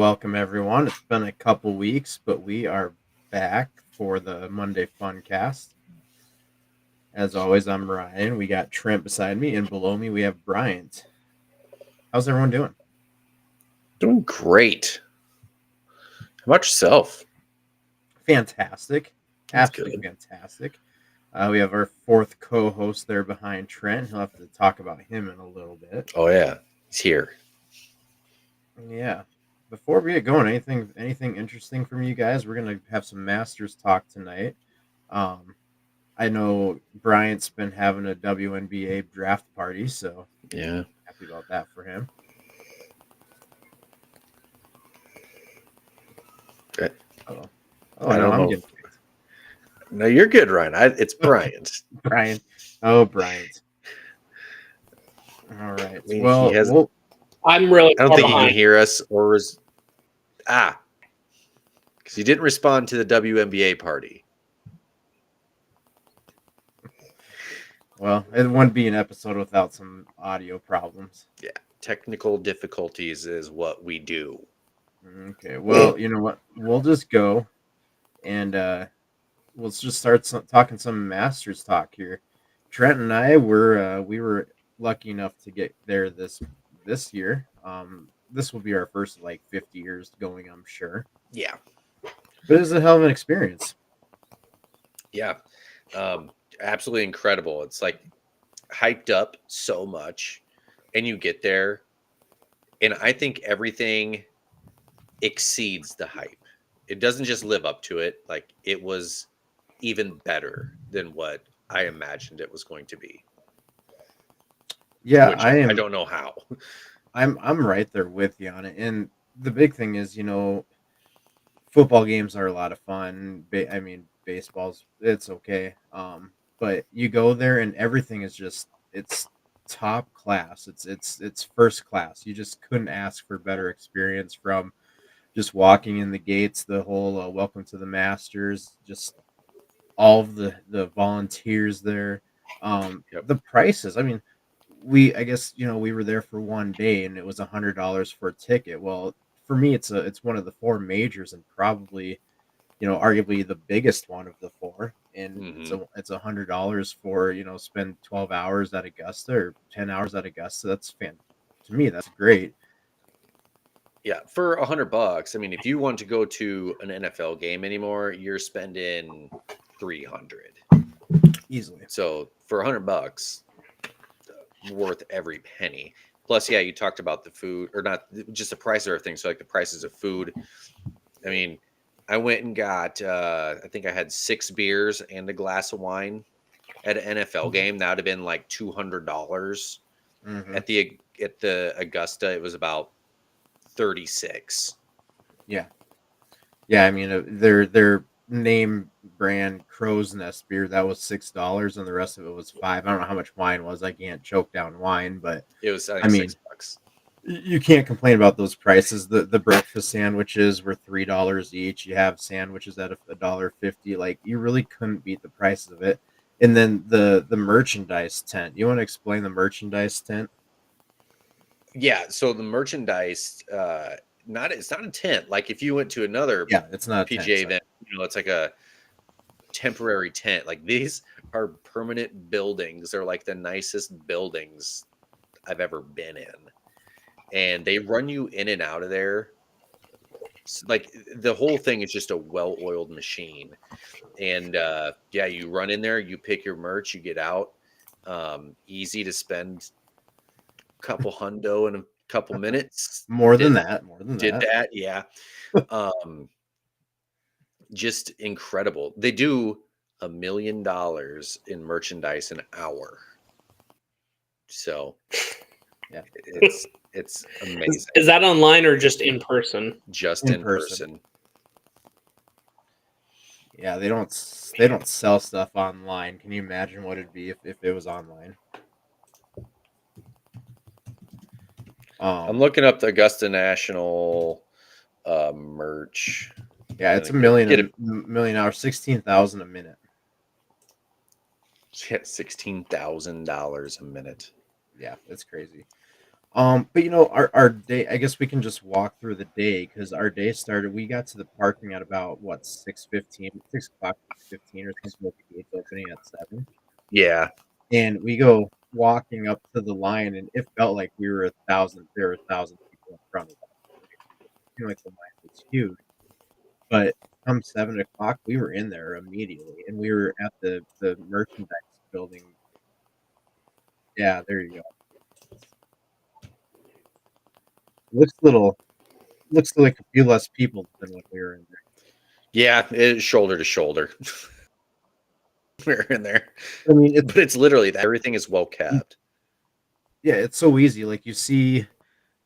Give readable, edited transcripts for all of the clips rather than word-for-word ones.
welcome everyone. It's been a couple weeks, but we are back for the Monday Funcast. As always, I'm Ryan. We got Trent beside me, and below me we have Bryant. How's everyone doing? Doing great. How about yourself? Fantastic. That's Absolutely good. fantastic. We have our fourth co-host there behind Trent. He'll have to talk about him in a little bit. Oh yeah, he's here. Yeah. Before we get going, anything interesting from you guys? We're gonna have some Masters talk tonight. Um, I know Bryant's been having a WNBA draft party, so Yeah. happy about that for him. Oh, I no, don't I'm know. getting picked. No, you're good, Ryan. It's Bryant. Bryant. Oh, Bryant. All right. I mean, he Well, has. I'm really I don't far think he behind. can hear us, or is because he didn't respond to the WNBA party. well, it wouldn't be an episode without some audio problems. Yeah, technical difficulties is what we do. Okay. Well, you know what? We'll just go and we'll just start talking some Masters talk here. Trent and I were we were lucky enough to get there this year. This will be our first like 50 years going, I'm sure. Yeah. But it's a hell of an experience. Yeah. Absolutely incredible. It's like hyped up so much, and you get there, and I think everything exceeds the hype. It doesn't just live up to it. Like, it was even better than what I imagined it was going to be. Yeah, Which I don't know how. I'm right there with you on it. And the big thing is, football games are a lot of fun. I mean, baseball's it's okay. But you go there and everything is just it's top class. It's first class. You just couldn't ask for better experience from just walking in the gates. The whole welcome to the Masters, just all of the volunteers there. Yep. The prices. I mean, I guess we were there for one day and it was $100 for a ticket. Well, for me, it's one of the four majors and probably arguably the biggest one of the four. And it's $100 for spend 12 hours at Augusta or 10 hours at Augusta. That's to me, that's great. Yeah, for $100. I mean, if you want to go to an NFL game anymore, you're spending $300 Easily. So for $100, worth every penny. Plus, yeah, you talked about the food, or not just the price of everything. So like the prices of food. I mean, I went and got I think I had 6 beers and a glass of wine at an NFL game. That would have been like $200. At the Augusta, it was about 36. Yeah. I mean, their name brand Crow's Nest beer, that was $6, and the rest of it was $5. I don't know how much wine was. I can't choke down wine, but It was, I mean, $6. You can't complain about those prices. The breakfast sandwiches were $3 each. You have sandwiches at $1.50. Like, you really couldn't beat the prices of it. And then the merchandise tent. You want to explain the merchandise tent? Yeah, so the merchandise, it's not a tent. Like if you went to another it's not a PGA tent, event, it's like a temporary tent. Like, these are permanent buildings. They're like the nicest buildings I've ever been in, and they run you in and out of there. Like, the whole thing is just a well-oiled machine. And yeah, you run in there, you pick your merch, you get out. Easy to spend a couple hundo in a couple minutes. More than that. Did that, yeah. Just incredible. They do $1 million in merchandise an hour. So yeah, it's amazing. Is that online or just in person? Just in person. Yeah, they don't sell stuff online. Can you imagine what it'd be if it was online? I'm looking up the Augusta National merch. Yeah, it's $1 million hours, 16,000 a minute. Yeah, $16,000 a minute. Yeah, it's crazy. But our day. I guess we can just walk through the day because our day started. We got to the parking at about what 6:15, 6 o'clock, 6:15 or something with the gates opening at 7. Yeah. And we go walking up to the line, and it felt like we were 1,000. There were 1,000 people in front of us. It seemed like the line was huge. But come 7 o'clock, we were in there immediately, and we were at the merchandise building. Yeah, there you go. Looks like a few less people than when we were in there. Yeah, it's shoulder to shoulder. We're in there. I mean, But it's literally that everything is well kept. yeah, it's so easy. Like you see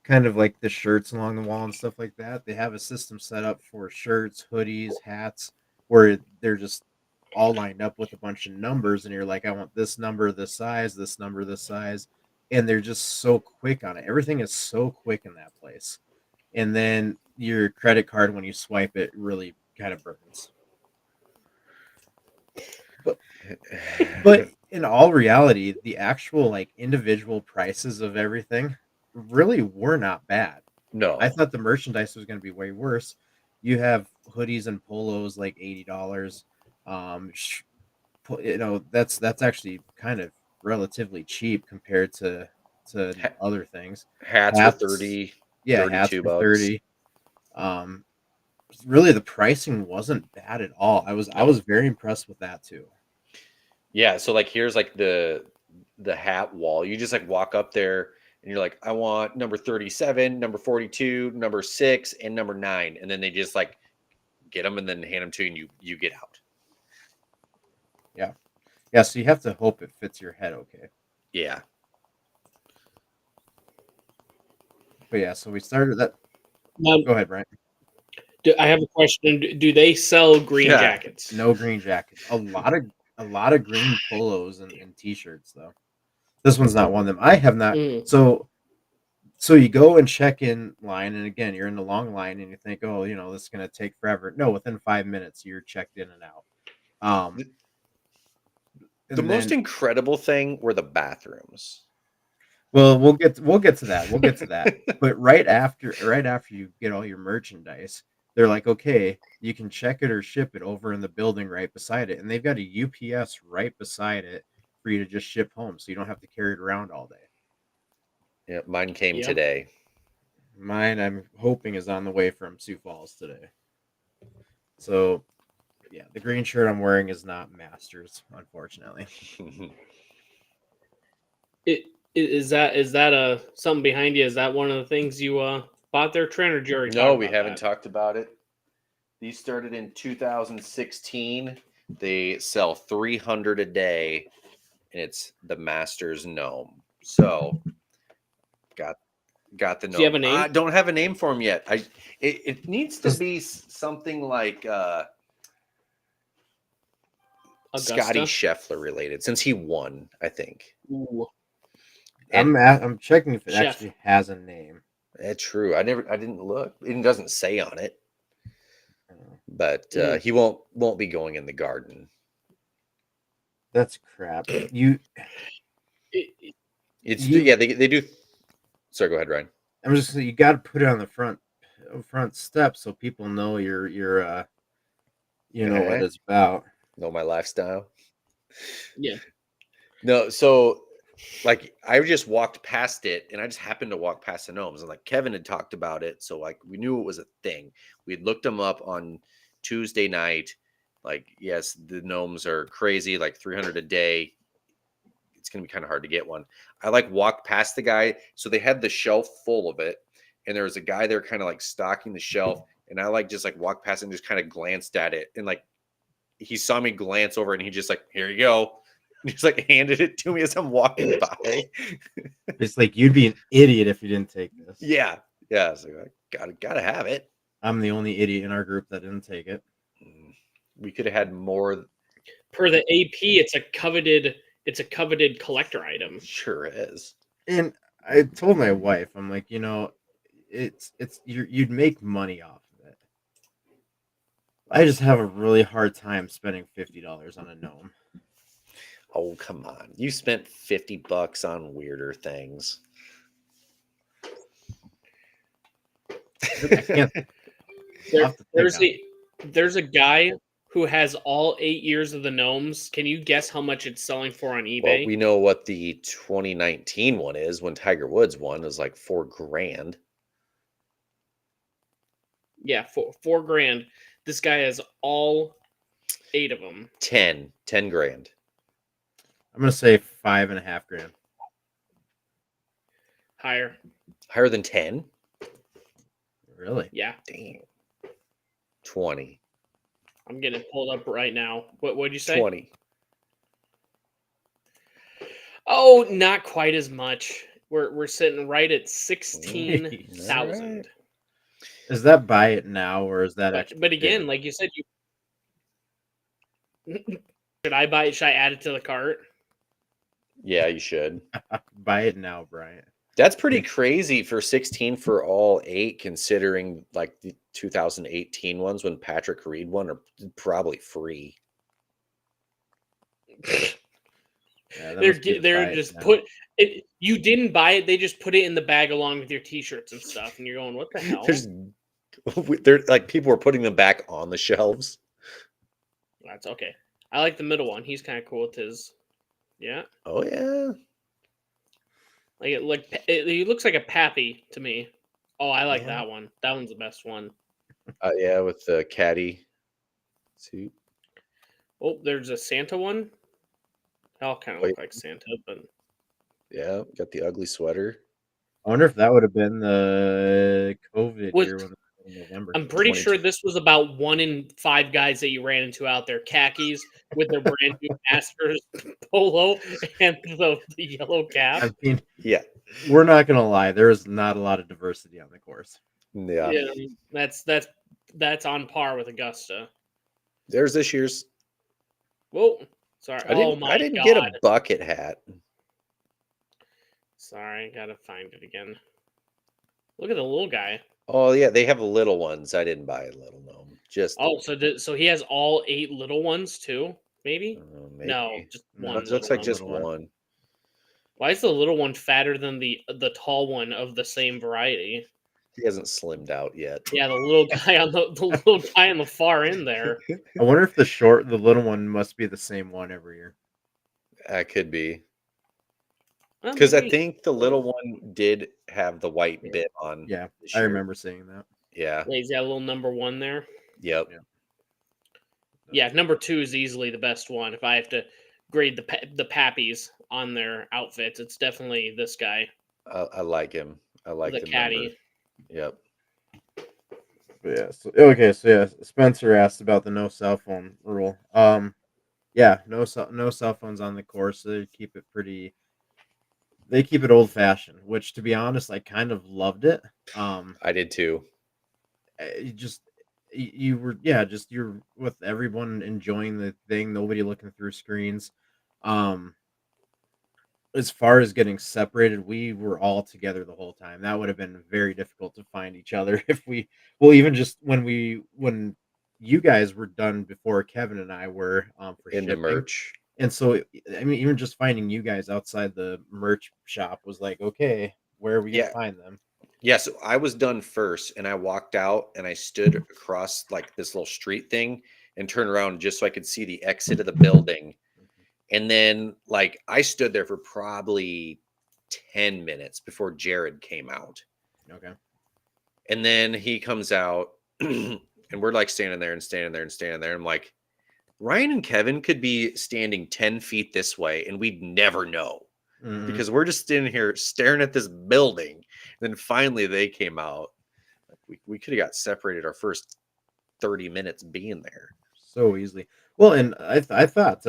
kind of like the shirts along the wall and stuff like that. They have a system set up for shirts, hoodies, hats, where they're just all lined up with a bunch of numbers, and you're like, I want this number, this size, this number, this size, and they're just so quick on it. Everything is so quick in that place. And then your credit card, when you swipe it, really kind of burns. But in all reality, the actual like individual prices of everything really were not bad. I No. thought the merchandise was going to be way worse. You have hoodies and polos like $80. Um, that's actually kind of relatively cheap compared to Ha- other things. hats were Hats, 30, yeah, hats 32 for bucks. 30. Um, really the pricing wasn't bad at all. I No. was very impressed with that too. Yeah, so like here's like the hat wall. You just like walk up there and you're like, I want number 37, number 42, number 6, and number 9. And then they just like get them and then hand them to you and you get out. Yeah. Yeah, so you have to hope it fits your head okay. Yeah. But yeah, so we started that. Now, Go ahead, Brian. I have a question. Do they sell green Yeah. jackets? No green jackets. A lot of green polos and t-shirts though. This one's not one of them. I have not. Mm. So you go and check in line, and again, you're in the long line, and you think, oh, this is gonna take forever. No, within 5 minutes, you're checked in and out. Um, The and most then, incredible thing were the bathrooms. well, we'll get to that. We'll get to that. But right after you get all your merchandise, they're like, okay, you can check it or ship it over in the building right beside it, and they've got a UPS right beside it for you to just ship home, so you don't have to carry it around all day. Yeah, mine came Yeah. today. Mine, I'm hoping, is on the way from Sioux Falls today. So, yeah, the green shirt I'm wearing is not Masters, unfortunately. Is that a something behind you? Is that one of the things you bought there, Trent, or did you already No, talk we about haven't that? talked about it. These started in 2016. They sell 300 a day, and it's the Master's gnome. So got got the Do you have gnome. a name? I don't have a name for him yet. It needs to Just be something like Scotty Augusta. Scheffler related, since he won, I think. Ooh, And I'm checking if it chef. actually has a name. that's true. I didn't look. It doesn't say on it, but Mm. he won't be going in the garden. That's crap. It- It's You yeah, they do. Sorry, go ahead, Ryan. I'm just saying, you got to put it on the front step so people know you're you know what it's about. Know my lifestyle. yeah. No, so like I just walked past it and I just happened to walk past the gnomes and like Kevin had talked about it. So like we knew it was a thing. We had looked them up on Tuesday night. Like, yes, the gnomes are crazy, like 300 a day. It's gonna be kind of hard to get one. I like walked past the guy. So they had the shelf full of it, and there was a guy there kind of like stocking the shelf. And I like just like walked past and just kind of glanced at it. And like he saw me glance over and he just like, here you go. And he's like handed it to me as I'm walking by. It's like you'd be an idiot if you didn't take this. Yeah. Yeah. So I gotta have it. I'm the only idiot in our group that didn't take it. We could have had more. Per the AP, it's a coveted collector item. Sure is. And I told my wife, I'm like, it's you'd make money off of it. I just have a really hard time spending $50 on a gnome. Oh, come on. You spent $50 on weirder things. I can't. I'll have to think on it. There's a guy who has all 8 years of the gnomes. Can you guess how much it's selling for on Well, eBay? we know what the 2019 one is when Tiger Woods won. It was like $4,000. Yeah, 4 grand. This guy has all 8 of them. 10 grand. I'm gonna say 5.5 grand. Higher. Higher than 10? Really? Yeah, Dang. 20. I'm getting it pulled up right now. What'd you say? 20. Oh, not quite as much. We're sitting right at 16,000. Alright. Is that buy it now or is that actually? But again, bid? like you said, should I buy it? Should I add it to the cart? Yeah, you should. Buy it now, Bryant. That's pretty crazy for 16 for all 8, considering like the 2018 ones when Patrick Reed won are probably free. Yeah, that must be the buy They're it just now. put it. You didn't buy it. They just put it in the bag along with your T-shirts and stuff, and you're going, "What the hell?" They're like people are putting them back on the shelves. That's okay. I like the middle one. He's kind of cool with his. Yeah, Oh yeah. he looks like a Pappy to me. Oh, I like Yeah. that one. That one's the best one. Yeah, with the caddy suit. Oh, there's a Santa one. They all kind of look like Santa, but Yeah, got the ugly sweater. I wonder if that would have been the COVID Was- year when it was in November. I'm pretty 22. sure this was about 1 in 5 guys that you ran into out there, khakis with their brand new Masters polo and the yellow cap. I mean, Yeah. we're not gonna lie. There is not a lot of diversity on the course. Yeah. Yeah, that's on par with Augusta. There's this year's. Whoa, sorry. Oh my I didn't god. get a bucket hat. Sorry, gotta find it again. Look at the little guy. Oh yeah, they have little ones. I didn't buy a little gnome. Just Oh, so he has all 8 little ones too? Maybe? maybe. No, just No, one. It looks like little just little one. one. Why is the little one fatter than the tall one of the same variety? He hasn't slimmed out yet. Yeah, the little guy on the little guy on the far end there. I wonder if the little one must be the same one every year. That could be. Well, Because I maybe- think the little one did have the white Yeah. bit on. Yeah, this I year. remember seeing that. Yeah. Yeah, he's got a little number 1 there. Yep. Yeah. Yeah, number 2 is easily the best one. If I have to grade the Pappies on their outfits, it's definitely this guy, I like him. I like the the caddy. number. Yep. But yeah. So yeah. Spencer asked about the no cell phone rule. Yeah. No cell phones on the course. They keep it pretty. They keep it old fashioned, which to be honest, I kind of loved it. I did too. You were just you're with everyone enjoying the thing, nobody looking through screens. As far as getting separated, we were all together the whole time. That would have been very difficult to find each other if even just when you guys were done before Kevin and I were for In the shipping. merch. And so I mean even just finding you guys outside the merch shop was like, okay, where are we gonna Yeah. find them? Yeah, so I was done first and I walked out and I stood across like this little street thing and turned around just so I could see the exit of the building. And then like I stood there for probably 10 minutes before Jared came out. Okay. And then he comes out and we're like standing there and standing there and standing there. I'm like, Ryan and Kevin could be standing 10 feet this way and we'd never know. Mhm. Because we're just standing here staring at this building. And then finally they came out. We could have got separated our first 30 minutes being there. So easily. Well, and I thought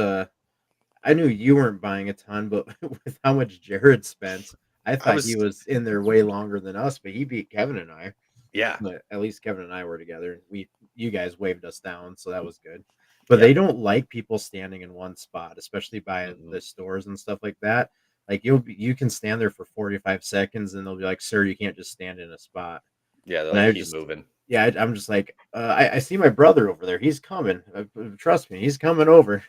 I knew you weren't buying a ton, but with how much Jared spent, I thought he was in there way longer than us, but he beat Kevin and I. Yeah. But at least Kevin and I were together. You guys waved us down, so that was good. But Yeah. they don't like people standing in one spot, especially by Mhm. the stores and stuff like that. Like you can stand there for 45 seconds and they'll be like, "Sir, you can't just stand in a spot." Yeah, they'll And I like, keep just moving. Yeah, I'm just like, I see my brother over there. He's coming. Trust me, he's coming over.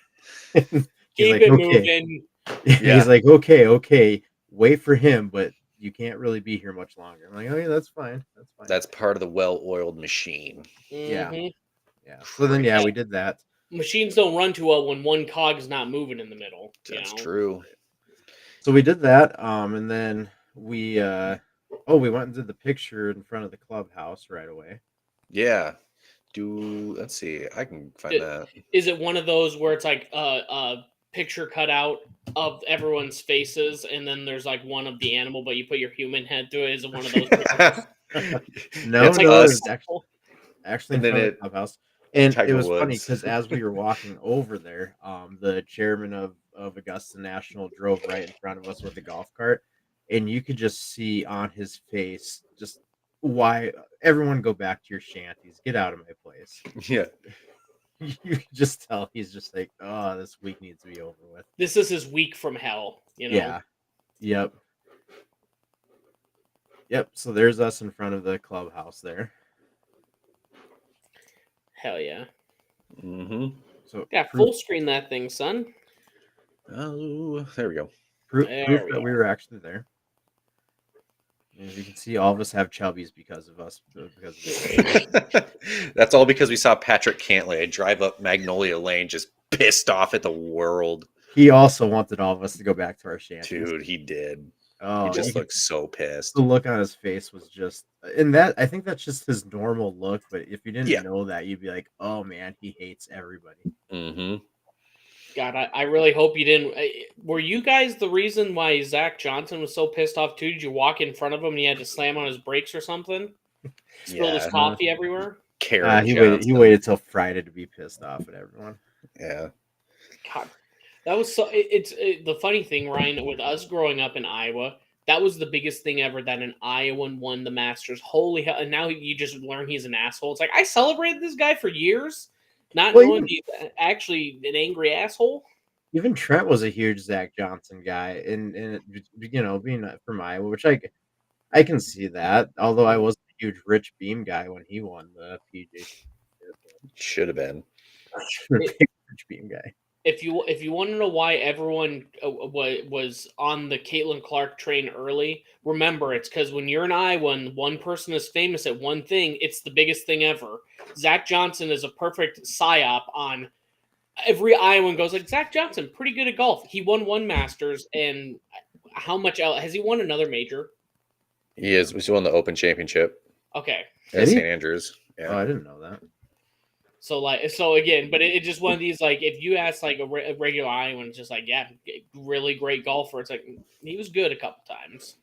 He's Keep like, it okay. moving. Yeah. He's like, okay, wait for him, but you can't really be here much longer. I'm like, oh yeah, that's fine. That's fine. That's part of the well-oiled machine. Yeah. Mhm. Yeah. So then, yeah, Crazy. we did that. Machines don't run too well when one cog's not moving in the middle. That's true. So we did that. And then we we went and did the picture in front of the clubhouse right away. Yeah. Let's see. I can find that. Is it one of those where it's like a picture cut out of everyone's faces, and then there's like one of the animal, but you put your human head to it? Is it one of those pictures? No, It's no, us. it was actually in And then front of the clubhouse. And it Tiger was funny Woods. because as we were walking over there, the chairman of Augusta National drove right in front of us with a golf cart, and you could just see on his face just why everyone go back to your shanties, get out of my place. Yeah. You could just tell he's just like, oh, this week needs to be over with. This is his week from hell, you know? Yeah. Yep. Yep. So there's us in front of the clubhouse there. Hell yeah. Mm-hmm. So Yeah, full screen that thing, son. Oh, there we go. proof There we that we are. were actually there. As you can see, all of us have chubbies because of us. That's all because we saw Patrick Cantlay drive up Magnolia Lane just pissed off at the world. He also wanted all of us to go back to our shanties. Dude, he did. Oh, He just looked so pissed. The look on his face was just, and that I think that's just his normal look. But if you didn't know that, you'd be like, "Oh man, he hates everybody." Mm-hmm. God, I really hope you didn't. Were you guys the reason why Zach Johnson was so pissed off too? Did you walk in front of him and he had to slam on his brakes or something? Spilled his coffee everywhere. Karen he waited till Friday to be pissed off at everyone. Yeah. God, that was so. It's the funny thing, Ryan, with us growing up in Iowa. That was the biggest thing ever that an Iowan won the Masters. Holy hell! And now you just learn he's an asshole. It's like I celebrated this guy for years, not knowing he's actually an angry asshole. Even Trent was a huge Zach Johnson guy, and you know, being from Iowa, which I can see that. Although I wasn't a huge Rich Beam guy when he won the PGA. Should have been. Rich Beam guy. If you want to know why everyone was on the Caitlin Clark train early, remember it's because when you're in Iowa and one person is famous at one thing, it's the biggest thing ever. Zach Johnson is a perfect psyop on every Iowan goes like Zach Johnson, pretty good at golf. He won one Masters, and how much else has he won another major? He is. He won the Open Championship. Okay, at St. Andrews. Yeah. Oh, I didn't know that. So again, but it's just one of these, like, if you ask like a regular Iowan, it's just like, yeah, really great golfer. It's like he was good a couple times.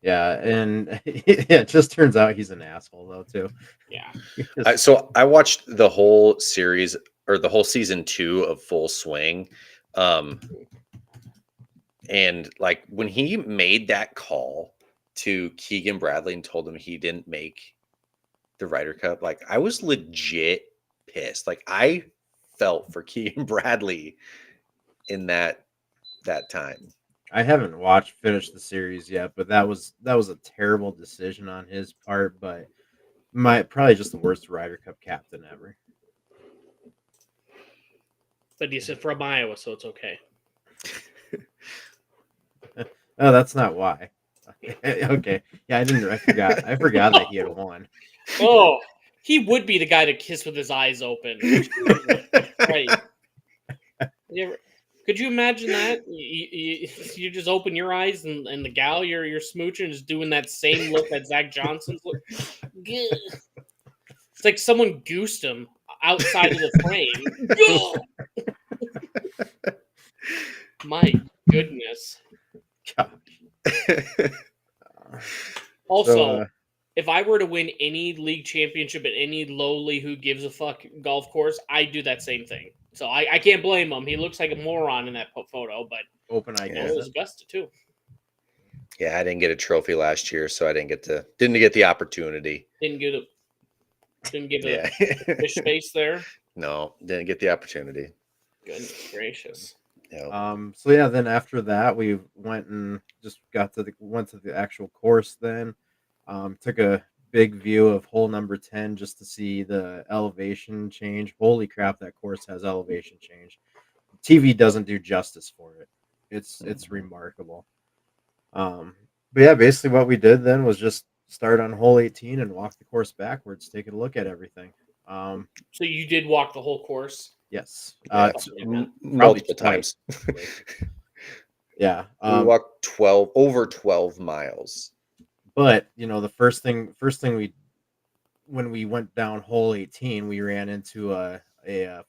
Yeah, and it just turns out he's an asshole though too. Yeah. So I watched the whole series or the whole season 2 of Full Swing, and like when he made that call to Keegan Bradley and told him he didn't make the Ryder Cup, like I was legit pissed. Like I felt for Keegan Bradley in that time. I haven't finished the series yet, but that was a terrible decision on his part. But probably just the worst Ryder Cup captain ever. But he said from Iowa, so it's okay. Oh, that's not why. Okay, yeah, I forgot that he had won. Oh, he would be the guy to kiss with his eyes open. Right. Could you imagine that? You just open your eyes and the gal you're smooching is doing that same look that Zach Johnson's look. It's like someone goosed him outside of the frame. My goodness. Also, if I were to win any league championship at any lowly who gives a fuck golf course, I'd do that same thing. So I can't blame him. He looks like a moron in that photo, but open eye. It was Augusta too. Yeah, I didn't get a trophy last year, so I didn't get the opportunity. Didn't give a fish face there. No, didn't get the opportunity. Goodness gracious. Yeah. So yeah, then after that we went and just went to the actual course. Then took a big view of hole number 10 just to see the elevation change. Holy crap, that course has elevation change. TV doesn't do justice for it. It's remarkable. But yeah, basically what we did then was just start on hole 18 and walk the course backwards, taking a look at everything. So you did walk the whole course. Yes, Yeah, Fuck yeah, man. probably multiple twice. times. Actually. Yeah, We walked over 12 miles. but the first thing we when we went down hole 18, we ran into a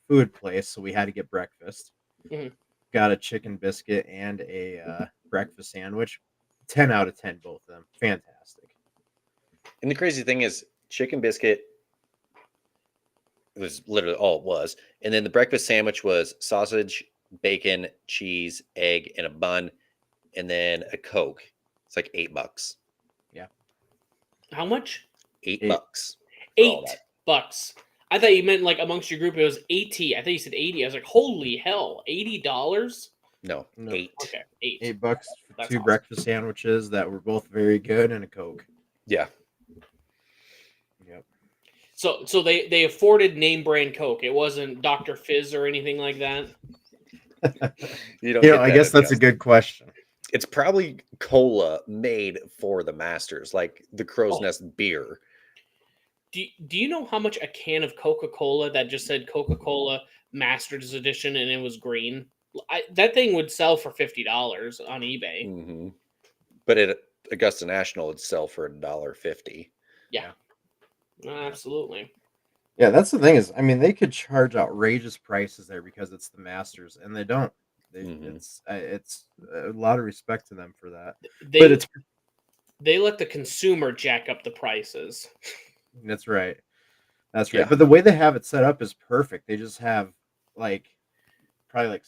food place, so we had to get breakfast. Mhm. Got a chicken biscuit and a breakfast sandwich. 10 out of 10, both of them. Fantastic. And the crazy thing is, chicken biscuit was literally all it was. And then the breakfast sandwich was sausage, bacon, cheese, egg, and a bun, and then a Coke. It's like $8. Yeah. How much? Eight It, bucks for all that. $8. I thought you meant like amongst your group it was 80. I thought you said 80. I was like, holy hell, $80? No, no, 8. Okay, 8. $8 for That's two awesome. breakfast sandwiches that were both very good and a Coke. Yeah. Yep. So they afforded name brand Coke. It wasn't Dr. Fizz or anything like that. You don't get I that guess at that's a Augusta. good question. It's probably cola made for the Masters, like the Crow's Oh. Nest beer. Do you know how much a can of Coca-Cola that just said Coca-Cola Masters Edition and it was green? That thing would sell for $50 on eBay. Mm-hmm. But at Augusta National, it'd sell for $1.50. Yeah, absolutely. Yeah, that's the thing is, I mean, they could charge outrageous prices there because it's the Masters, and they don't. Mhm. It's a lot of respect to them for that. They But they let the consumer jack up the prices. that's right. That's right. Yeah. But the way they have it set up is perfect. They just have like probably like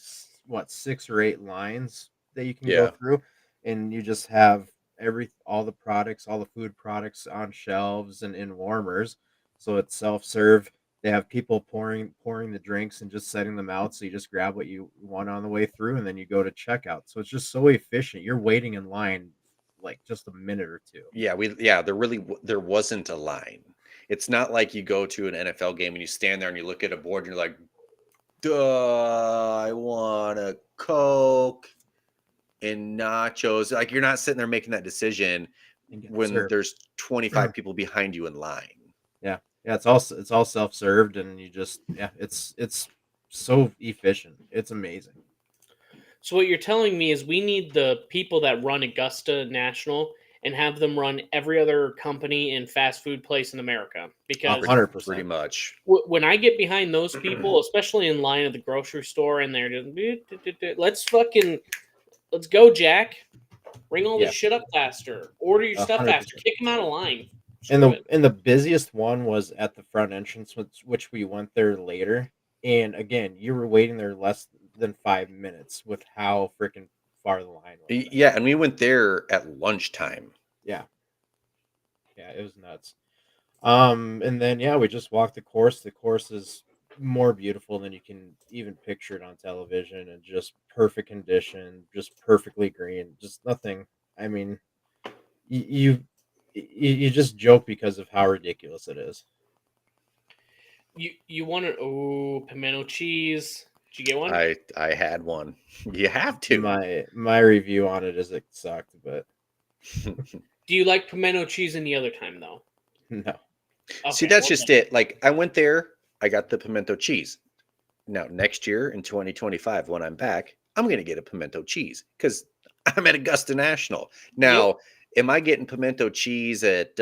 what 6 or 8 lines that you can go Yeah. through, and you just have all the products, all the food products on shelves and in warmers. So it's self serve. They have people pouring the drinks and just setting them out. So you just grab what you want on the way through, and then you go to checkout. So it's just so efficient. You're waiting in line like just a minute or two. Yeah, there wasn't a line. It's not like you go to an NFL game and you stand there and you look at a board and you're like, duh, I want a Coke and nachos. Like you're not sitting there making that decision And get it when served. there's 25 people behind you in line. Yeah, yeah, it's all self served, and you just it's so efficient. It's amazing. So what you're telling me is we need the people that run Augusta National and have them run every other company and fast food place in America because Pretty 100%. much. when I get behind those people, especially in line at the grocery store, and they're just let's go, Jack. Bring all this Yeah, shit up faster. Order your stuff faster. 100%. Kick them out of line. And Screw it. the busiest one was at the front entrance, which we went there later. And again, you were waiting there less than 5 minutes with how freaking far the line was there. Yeah, and we went there at lunchtime. Yeah, yeah, it was nuts. And then yeah, we just walked the course. The course is more beautiful than you can even picture it on television, and just perfect condition, just perfectly green, just nothing. I mean, you just joke because of how ridiculous it is. You want to pimento cheese? Did you get one? I had one. You have to. My review on it is it sucked, but Do you like pimento cheese any other time though? no. See, Okay, that's well just then. it. Like I went there, I got the pimento cheese. Now next year in 2025, when I'm back, I'm gonna get a pimento cheese because I'm at Augusta National. Now, Yep. am I getting pimento cheese at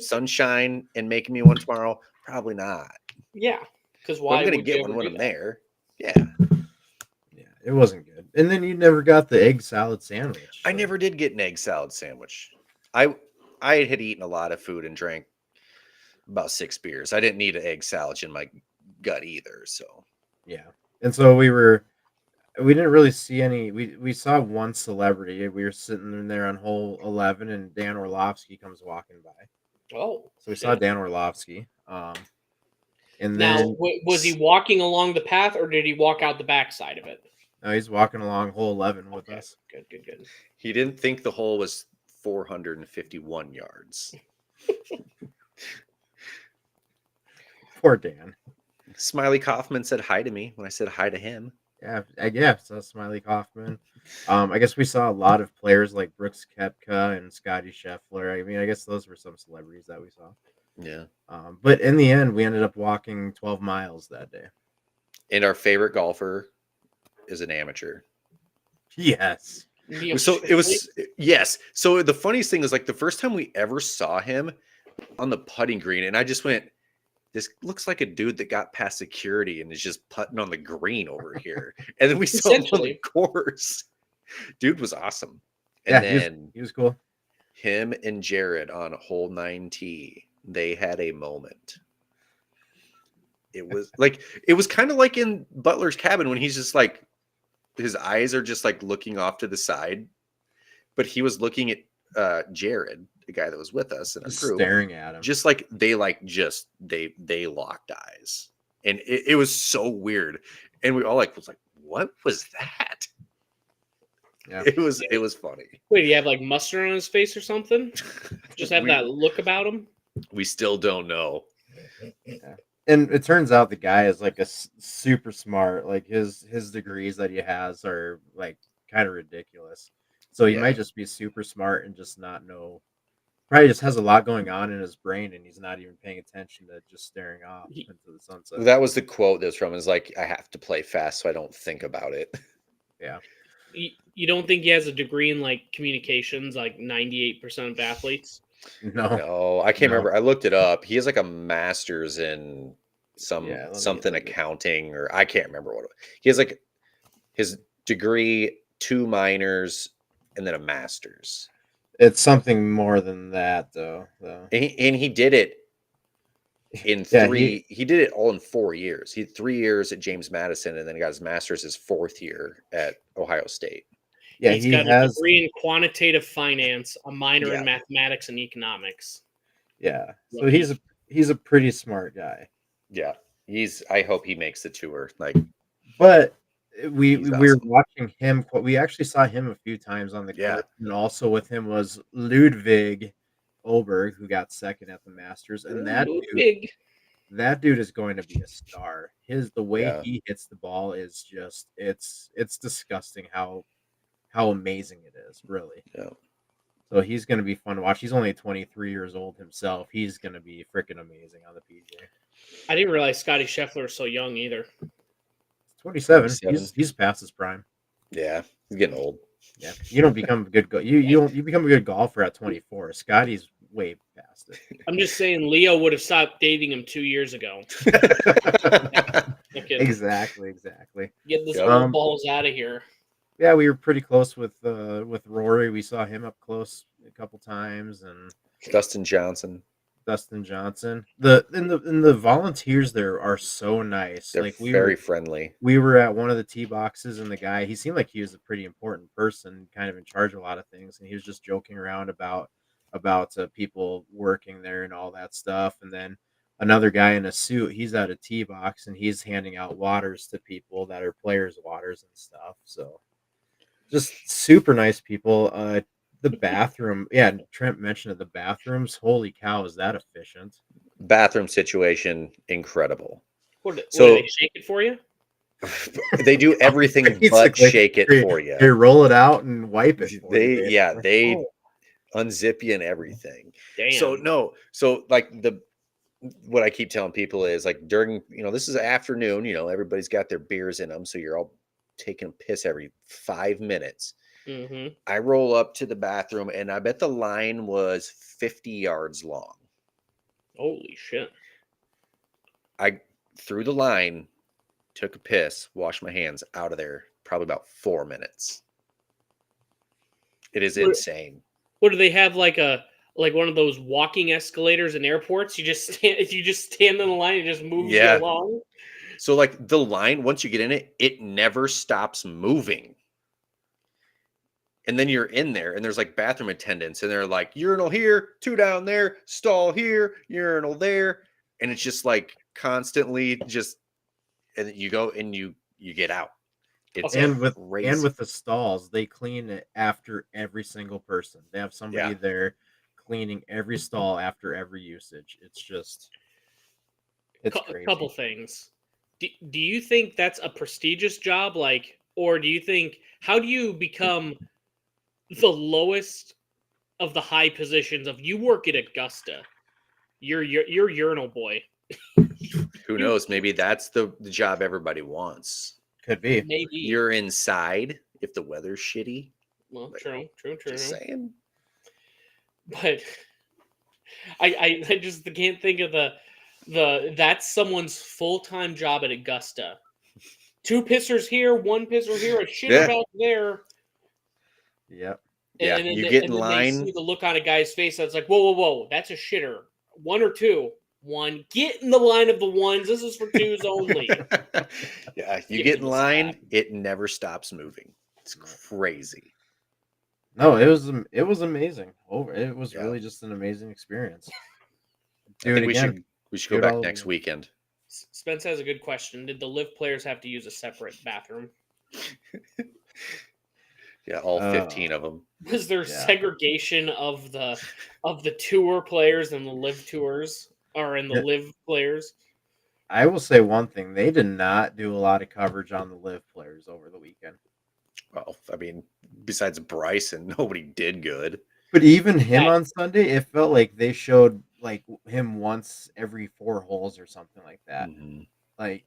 Sunshine and making me one tomorrow? Probably not. Yeah, because But I'm why gonna would you get one ever when do I'm that? there. Yeah. Yeah, it wasn't good. And then you never got the egg salad sandwich. I so- never did get an egg salad sandwich. I had eaten a lot of food and drank about 6 beers. I didn't need an egg salad in my gut either. So Yeah. And so we didn't really see any. We saw one celebrity. We were sitting in there on hole 11, and Dan Orlovsky comes walking by. Oh, So we saw Dan Orlovsky. And now then was he walking along the path or did he walk out the backside of it? he's walking along hole 11 with Okay, us. good. he didn't think the hole was 451 yards. Poor Dan. Smiley Kaufman said hi to me when I said hi to him. Yeah, so Smiley Kaufman. I guess we saw a lot of players like Brooks Koepka and Scotty Scheffler. I mean, I guess those were some celebrities that we saw. Yeah. But in the end, we ended up walking 12 miles that day. And our favorite golfer is an amateur. Yes. So it was yes. So the funniest thing is like the first time we ever saw him on the putting green, and I just went, "This looks like a dude that got past security and is just putting on the green over here." And then we saw him on the course. Dude was awesome. And then he was cool. Him and Jared on hole 9T, they had a moment. It was kind of like in Butler's cabin when he's just like his eyes are just like looking off to the side, but he was looking at Jared, the guy that was with us in our group, staring at him, just like they locked eyes, and it was so weird, and we all was like, what was that? Yeah, it was funny. Wait, do you have like mustard on his face or something? Just have that look about him? We still don't know. Yeah. And it turns out the guy is like a super smart. Like his degrees that he has are like kind of ridiculous. So he might just be super smart and just not know. Probably just has a lot going on in his brain, and he's not even paying attention to just staring off into the sunset. That was the quote that's from. Is like, I have to play fast so I don't think about it. Yeah. You don't think he has a degree in like communications, like 98% of athletes? No, I can't remember. I looked it up. He has like a master's in something accounting, or I can't remember what it was. He has like his degree, 2 minors, and then a master's. It's something more than that, though. And he did it in three. He did it all in 4 years. He had 3 years at James Madison, and then he got his master's his 4th year at Ohio State. Yeah, he's got a degree in quantitative finance, a minor in mathematics and economics. Yeah, so he's a pretty smart guy. Yeah, I hope he makes the tour. Like, but we were watching him. We actually saw him a few times on the court, and also with him was Ludwig Oberg, who got second at the Masters, and that dude is going to be a star. The way he hits the ball is just it's disgusting how amazing it is, really. Yeah. So he's going to be fun to watch. He's only 23 years old himself. He's going to be freaking amazing on the PGA. I didn't realize Scotty Scheffler is so young either. 27. He's past his prime. Yeah, he's getting old. Yeah, you don't become a good you become a good golfer at 24. Scotty's way past it. I'm just saying, Leo would have stopped dating him 2 years ago. Exactly. Get this old balls out of here. Yeah, we were pretty close with Rory. We saw him up close a couple times, and Dustin Johnson. The volunteers there are so nice. They're like very friendly. We were at one of the tee boxes, and the guy, he seemed like he was a pretty important person, kind of in charge of a lot of things, and he was just joking around about people working there and all that stuff. And then another guy in a suit, he's at a tee box, and he's handing out waters to people that are players' waters and stuff. So just super nice people. The bathroom, Trent mentioned it. The bathrooms, holy cow, is that efficient? Bathroom situation, incredible. Do they shake it for you? They do everything but shake it for you. They roll it out and wipe it. They unzip you and everything. Damn. So like what I keep telling people is like during, this is afternoon, everybody's got their beers in them, so you're all taking a piss every 5 minutes. Mm-hmm. I roll up to the bathroom, and I bet the line was 50 yards long. Holy shit. I threw the line, took a piss, washed my hands, out of there, probably about 4 minutes. It is insane. What do they have, like one of those walking escalators in airports? You just stand in the line and just moves you along? So like the line, once you get in it, it never stops moving. And then you're in there, and there's like bathroom attendants, and they're like, urinal here, 2 down there, stall here, urinal there. And it's just like constantly and you go and you get out. It's crazy. And with the stalls, they clean it after every single person. They have somebody there cleaning every stall after every usage. It's crazy. A couple things. Do you think that's a prestigious job? Like Or do you think, how do you become the lowest of the high positions of, you work at Augusta, you're urinal boy. Who You knows? Maybe that's the job everybody wants. Could be. maybe. You're inside if the weather's shitty. Well, Like, true. just saying. But I just can't think of the that's someone's full-time job at Augusta. 2 pissers here, 1 pisser here, a shitter Yeah. back there. Yep. Yeah, And then, you get in and then they line. see the look on a guy's face that's like, whoa, that's a shitter. 1 or 2. 1. Get in the line of the ones. This is for 2s only. Yeah, you Give get me in the line, slap. it never stops moving. It's crazy. No, it was amazing. It was Yeah. really just an amazing experience. I Do it think again. we should Do go it back all next again. weekend. Spence has a good question. Did the live players have to use a separate bathroom? Yeah, all 15 of them. Was there Yeah. segregation of the tour players and the live tours, or in the Yeah. live players? I will say one thing: they did not do a lot of coverage on the live players over the weekend. Well, I mean, besides Bryson, nobody did good. But even him Yeah. on Sunday, it felt like they showed like him once every 4 holes or something like that. Mhm. Like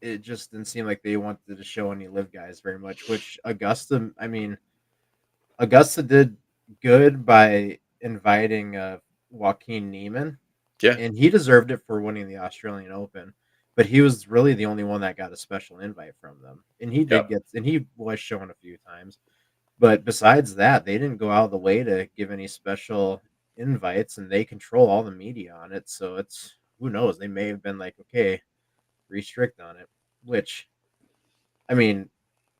it just didn't seem like they wanted to show any live guys very much. Which Augusta, I mean, Augusta did good by inviting Joaquin Neiman, Yeah, and he deserved it for winning the Australian Open. But he was really the only one that got a special invite from them, and he did yep. get, and he was shown a few times. But besides that, they didn't go out of the way to give any special invites, and they control all the media on it. So it's, who knows? They may have been like, okay, restrict on it. Which, I mean,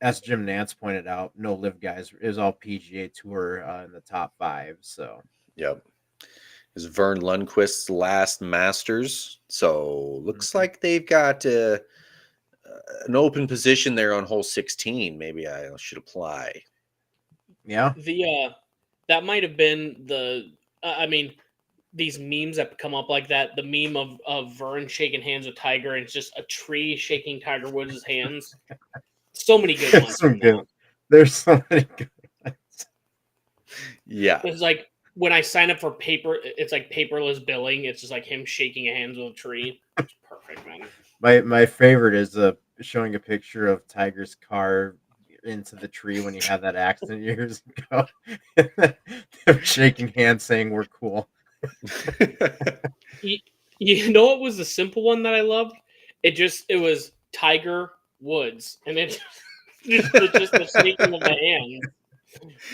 as Jim Nance pointed out, no live guys. It was all PGA Tour in the top 5. So Yep. Is Vern Lundquist's last Masters. So looks mhm. like they've got an open position there on hole 16. Maybe I should apply. Yeah, The that might have been the. I mean, these memes that come up like that. The meme of Vern shaking hands with Tiger, and it's just a tree shaking Tiger Woods' hands. So many good there's ones some from that. good. There's so many good ones. Yeah. It's like when I sign up for paper, it's like paperless billing. It's just like him shaking hands with a tree. It's perfect, man. My favorite is showing a picture of Tiger's car into the tree when he had that accident years ago. Them shaking hands, saying we're cool. You, you know what was the simple one that I loved? It was Tiger Woods, and it just the shaking of the hand.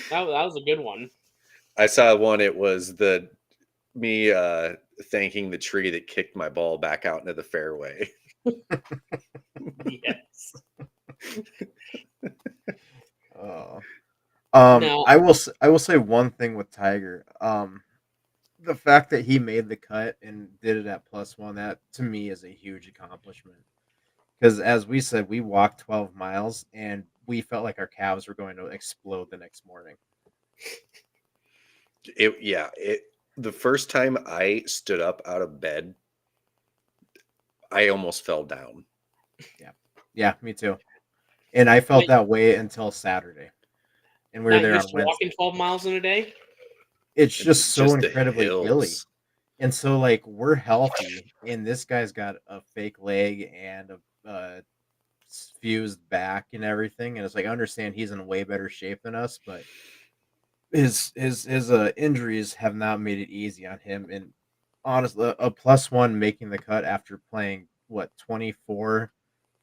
That was a good one. I saw one. It was me thanking the tree that kicked my ball back out into the fairway. Yes. Oh. Now, I will say one thing with Tiger. The fact that he made the cut and did it at +1, that to me is a huge accomplishment. Because as we said, we walked 12 miles and we felt like our calves were going to explode the next morning. The first time I stood up out of bed, I almost fell down. Yeah, me too. And I felt wait, that way until Saturday, and we were not there used on to walking Wednesday. 12 miles in a day. It's just so Just the incredibly hilly. hills. And so, like, we're healthy, and this guy's got a fake leg and a fused back and everything. And it's like, I understand he's in way better shape than us, but his injuries have not made it easy on him. And honestly, a +1 making the cut after playing what 24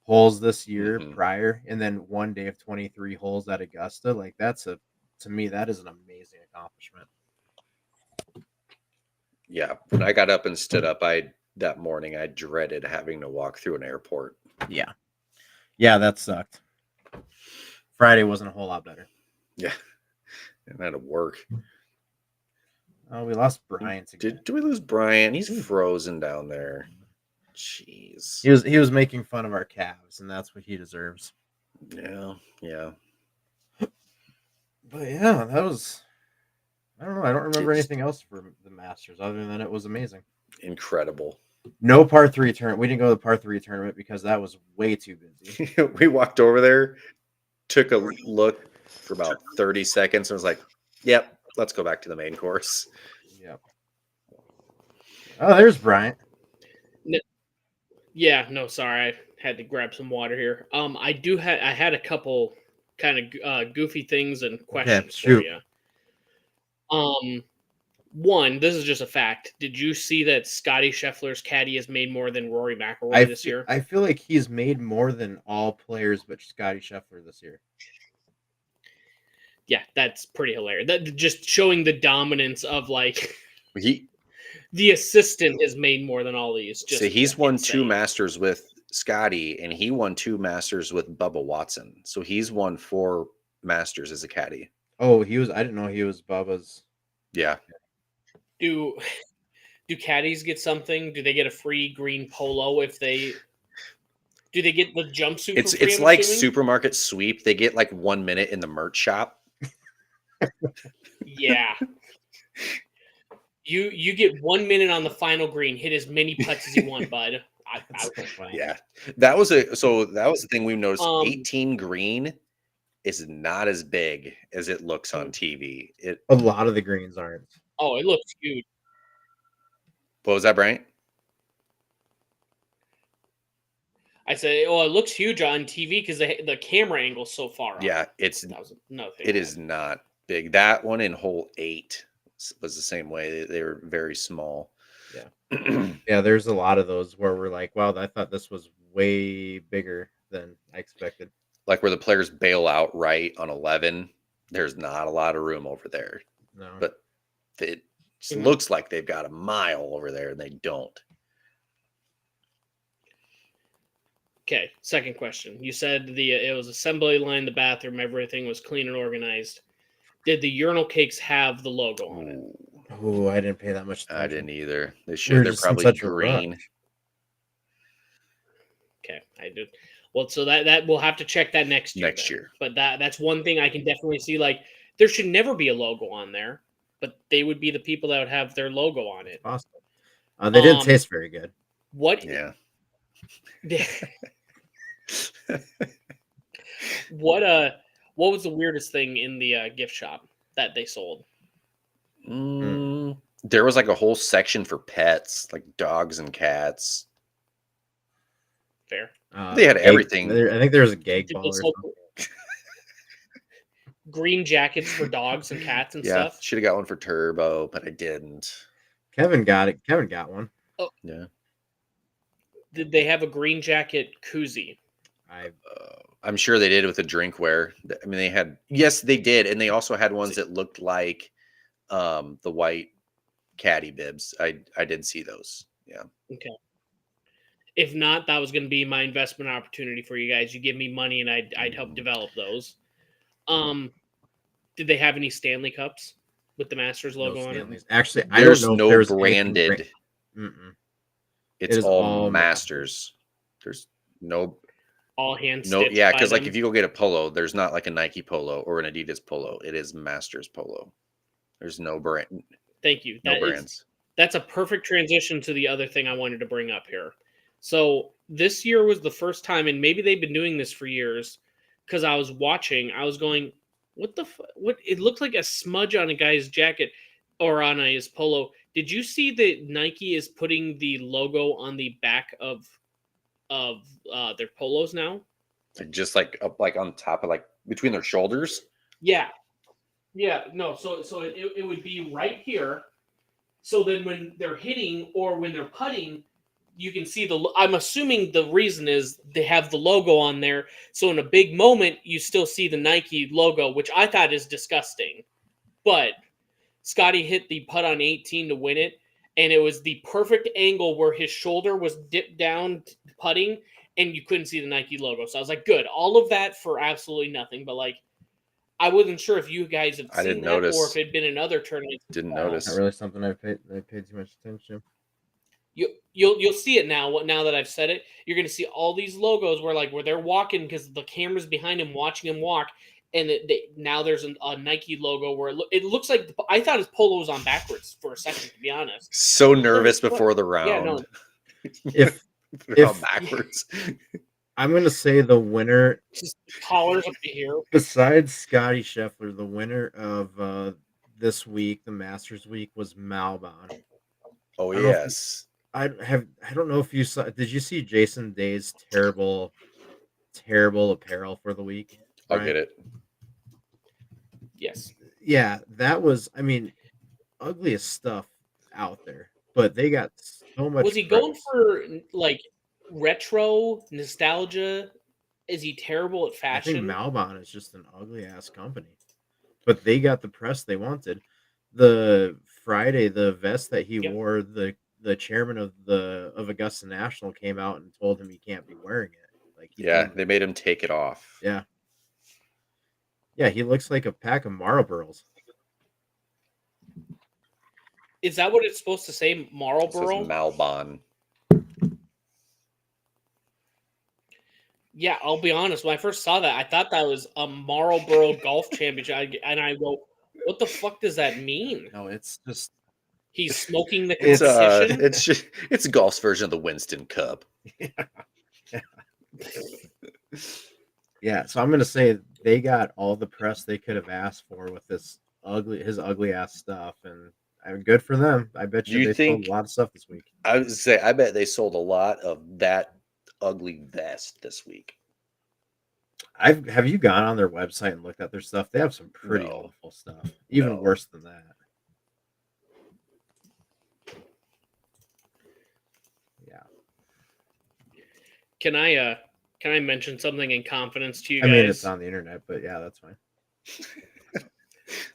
holes this year Mhm. prior, and then one day of 23 holes at Augusta. Like to me, that is an amazing accomplishment. Yeah, when I got up and stood up, that morning I dreaded having to walk through an airport. Yeah. Yeah, that sucked. Friday wasn't a whole lot better. Yeah, and I had to work. Oh, we lost Brian again. Did we lose Brian? He's frozen down there. Jeez. He was making fun of our calves, and that's what he deserves. Yeah, yeah. But yeah, that was, I don't know. I don't remember It's anything else for the Masters other than it was amazing. incredible. No par 3 tournament. We didn't go to the par 3 tournament because that was way too busy. We walked over there took a look for about 30 seconds and was like, "Yep, let's go back to the main course." Yep. Oh, there's Bryant. Yeah, no, sorry, I had to grab some water here. I had a couple kind of goofy things and questions for shoot. you. One, this is just a fact. Did you see that Scotty Scheffler's caddy has made more than Rory McIlroy this year? I feel like he's made more than all players but Scotty Scheffler this year. Yeah, that's pretty hilarious. That just showing the dominance of like He the assistant has made more than all these. Just so he's won insane. 2 Masters with Scotty, and he won 2 Masters with Bubba Watson. So he's won 4 Masters as a caddy. Oh, I didn't know he was Bubba's. Yeah. Do caddies get something? Do they get a free green polo if they? Do they get the jumpsuit? It's for free, it's I'm like assuming? supermarket sweep. They get like 1 minute in the merch shop. Yeah. You get 1 minute on the final green. Hit as many putts as you want, bud. That's so funny. Yeah. That was the thing we've noticed. 18 green is not as big as it looks on TV. A lot of the greens aren't. Oh, it looks huge. What was that, Bryant? I said, oh, it looks huge on TV because the camera angle's so far up. Yeah, That was another thing. it is not big. That one in hole 8 was the same way. They were very small. Yeah. Yeah, there's a lot of those where we're like, wow, I thought this was way bigger than I expected. Like where the players bail out right on 11, there's not a lot of room over there. No. But it just looks like they've got a mile over there, and they don't. Okay, second question. You said it was assembly line, the bathroom, everything was clean and organized. Did the urinal cakes have the logo on it? Oh, I didn't pay that much attention. I didn't either. They should. They're probably green. Okay, I did. Well, so that we'll have to check that next year. But that's one thing I can definitely see. Like, there should never be a logo on there, but they would be the people that would have their logo on it. Awesome. They didn't taste very good. What? Yeah. What was the weirdest thing in the gift shop that they sold? There was like a whole section for pets, like dogs and cats. Fair. They had everything. I think there was a gag ball or something. Green jackets for dogs and cats and stuff. Should have got one for Turbo, but I didn't. Kevin got it. Kevin got one. Oh. Yeah. Did they have a green jacket koozie? I'm sure they did with the drinkware. I mean, yes, they did. And they also had ones that looked like the white caddy bibs. I did see those. Yeah. Okay. If not, that was going to be my investment opportunity for you guys. You give me money and I'd help develop those. Did they have any Stanley Cups with the Masters logo on it? Actually, there's I don't know if there's branded. It's all Masters. There's no all hand no, yeah, because like if you go get a polo, there's not like a Nike polo or an Adidas polo. It is Masters polo. There's no brand. Thank you. No brands. That's a perfect transition to the other thing I wanted to bring up here. So this year was the first time, and maybe they've been doing this for years, because I was watching, I was going, what it looked like a smudge on a guy's jacket or on his polo. Did you see that Nike is putting the logo on the back of their polos now? Just like up, like on top of, like between their shoulders. Yeah. No. So it would be right here. So then when they're hitting or when they're putting, you can see I'm assuming the reason is they have the logo on there. So in a big moment, you still see the Nike logo, which I thought is disgusting. But Scotty hit the putt on 18 to win it. And it was the perfect angle where his shoulder was dipped down putting and you couldn't see the Nike logo. So I was like, good. All of that for absolutely nothing. But like, I wasn't sure if you guys had seen that or if it had been another tournament. Didn't notice. Not really something I paid too much attention to. You'll see it now. Now that I've said it, you're going to see all these logos where they're walking because the camera's behind him, watching him walk, and now there's a Nike logo where it looks like I thought his polo was on backwards for a second, to be honest. So nervous before the round. Yeah, no. if backwards. I'm gonna say the winner, Just collars up to here. besides Scotty Scheffler, the winner of this week, the Masters week, was Malbon. Oh I don't know if you, yes, I don't know if you saw. Did you see Jason Day's terrible apparel for the week, I'll Brian? get it. Yes. Yeah, that was. I mean, ugliest stuff out there, but they got so much Was he press. going for like retro nostalgia? Is he terrible at I think fashion? Malbon is just an ugly ass company, but they got the press they wanted. The Friday, the vest that he Yep. wore, the chairman of Augusta National came out and told him he can't be wearing it. Like he Yeah, told him, they made him take it off. yeah, yeah, he looks like a pack of Marlboros. Is that what it's supposed to say? It says Marlboro? Malbon. Yeah, I'll be honest. When I first saw that, I thought that was a Marlboro Golf Championship, and I go, "What the fuck does that mean?" No, it's just He's smoking the It's, competition. It's golf's version of the Winston Cup. yeah. So I'm gonna say they got all the press they could have asked for with his ugly ass stuff, and good for them. I bet Do you you they sold think? a lot of stuff this week. I would say I bet they sold a lot of that ugly vest this week. Have you gone on their website and looked at their stuff? They have some pretty No. awful stuff, even No. worse than that. Yeah, Can I mention something in confidence to you I guys? mean it's on the internet, but yeah, that's fine.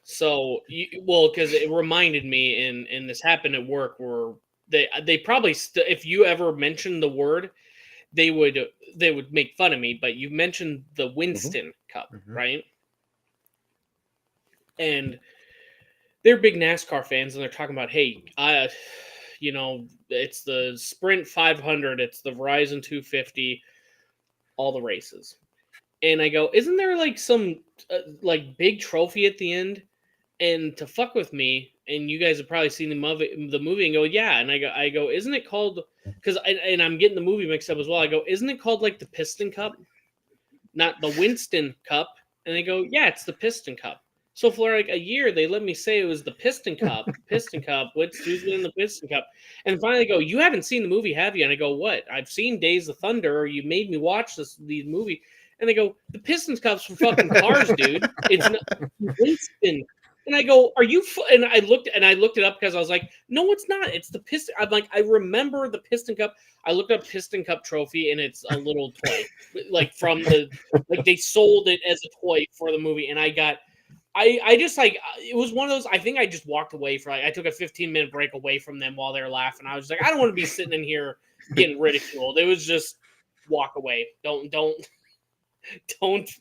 So, because it reminded me, and this happened at work, where they probably if you ever mentioned the word, they would make fun of me. But you mentioned the Winston Cup, Mhm. right? And they're big NASCAR fans, and they're talking about, hey, it's the Sprint 500, it's the Verizon 250, all the races. And I go, isn't there like some like big trophy at the end? And to fuck with me, and you guys have probably seen the movie, and go, yeah. And I go, isn't it called? Because and I'm getting the movie mixed up as well. I go, isn't it called like the Piston Cup, not the Winston Cup? And they go, yeah, it's the Piston Cup. So for like a year, they let me say it was the Piston Cup, who's winning the Piston Cup? And finally, they go, you haven't seen the movie, have you? And I go, what? I've seen Days of Thunder, or you made me watch the movie. And they go, the Pistons Cup's for fucking cars, dude. It's not Winston. And I go, are you? And I looked it up because I was like, no, it's not. It's the Piston. I'm like, I remember the Piston Cup. I looked up Piston Cup trophy, and it's a little toy, like from the like they sold it as a toy for the movie, and I just like it was one of those. I think I just walked away for I took a 15-minute break away from them while they were laughing. I was like, I don't want to be sitting in here getting ridiculed. It was just walk away. Don't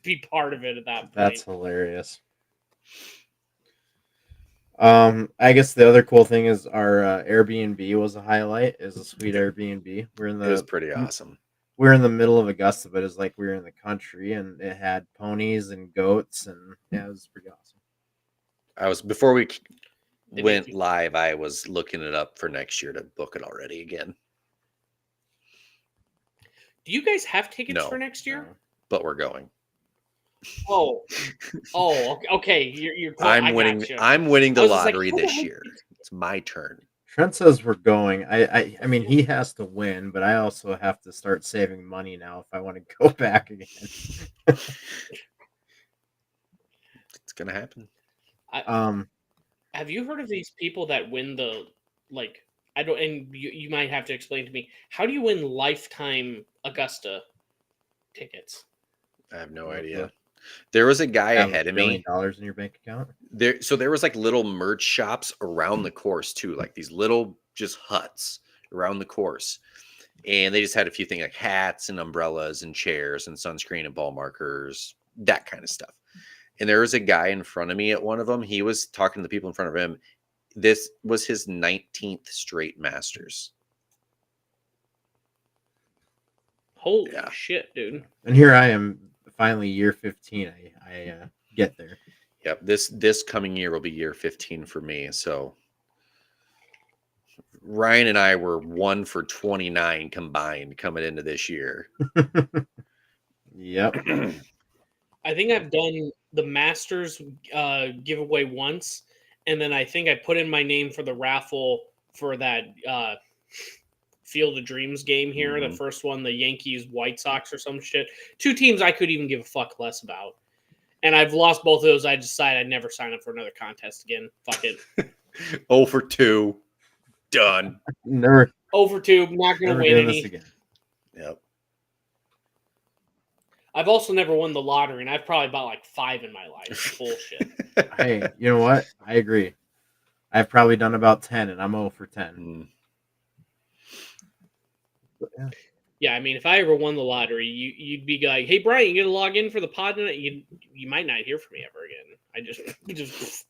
be part of it at that point. That's hilarious. I guess the other cool thing is our Airbnb was a highlight. Is a sweet Airbnb. It was pretty awesome. We're in the middle of Augusta, but it's like we were in the country, and it had ponies and goats, and yeah, it was pretty awesome. Before we went live, I was looking it up for next year to book it already again. Do you guys have tickets No. for next year? No. But we're going. Oh, okay. You're I'm winning. gotcha. I'm winning the I was just like, lottery how the this heck- year. It's my turn. Trent says we're going. I mean, he has to win, but I also have to start saving money now if I want to go back again. It's gonna happen. Have you heard of these people that win the like? I don't, and you might have to explain to me, how do you win lifetime Augusta tickets? I have no idea. There was a guy ahead of me. $1 billion in your bank account. There was like little merch shops around the course too, like these little just huts around the course, and they just had a few things like hats and umbrellas and chairs and sunscreen and ball markers, that kind of stuff. And there was a guy in front of me at one of them. He was talking to the people in front of him. This was his 19th straight Masters. Holy shit, dude! And here I am, finally year 15. I get there. Yep. This coming year will be year 15 for me. So Ryan and I were 1 for 29 combined coming into this year. Yep. I think I've done the Masters giveaway once, and then I think I put in my name for the raffle for that Field of Dreams game here. The first one, the Yankees, White Sox, or some shit. 2 teams I could even give a fuck less about. And I've lost both of those. I decided I'd never sign up for another contest again. Fuck it. 0 for 2. Done. Never, 0 for 2. Not going to never win doing this any. again. Yep. I've also never won the lottery, and I've probably bought like 5 in my life. Bullshit. Hey, you know what? I agree. I've probably done about 10, and I'm 0 for 10. But, yeah. Yeah, I mean, if I ever won the lottery, you'd be like, "Hey, Brian, you gonna log in for the pod tonight?" You might not hear from me ever again. I just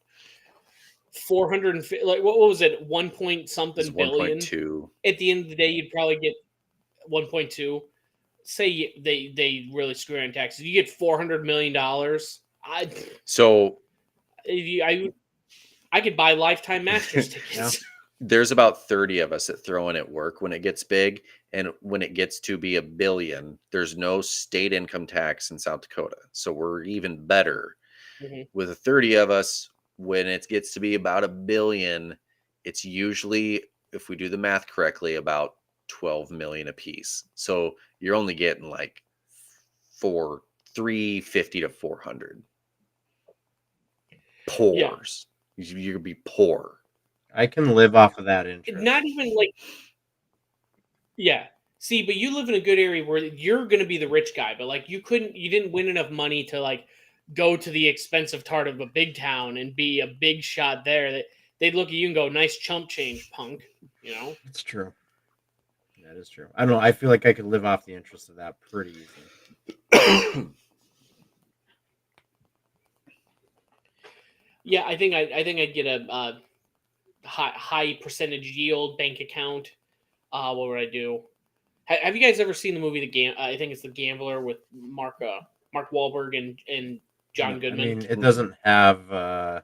450, like what was it, 1 point something It's billion? 1.2. At the end of the day, you'd probably get 1.2. Say they really screw on taxes, you get $400 million. So I could buy lifetime Masters tickets. Yeah. there's about 30 of us that throw in at work when it gets big. And when it gets to be $1 billion, there's no state income tax in South Dakota. So we're even better. With the 30 of us, when it gets to be about $1 billion, it's usually, if we do the math correctly, about 12 million a piece. So you're only getting like 350 to 400. Poors. You're gonna be poor. I can live off of that interest. Not even like, yeah. See, but you live in a good area where you're going to be the rich guy, but like you didn't win enough money to like go to the expensive part of a big town and be a big shot there. That they'd look at you and go, "Nice chump change, punk." You know, It's true. That is true. I don't know. I feel like I could live off the interest of that pretty easy. Yeah, I think I'd get a high percentage yield bank account. What would I do? Have you guys ever seen the movie I think it's The Gambler with Mark Wahlberg and John Goodman? I mean, it doesn't have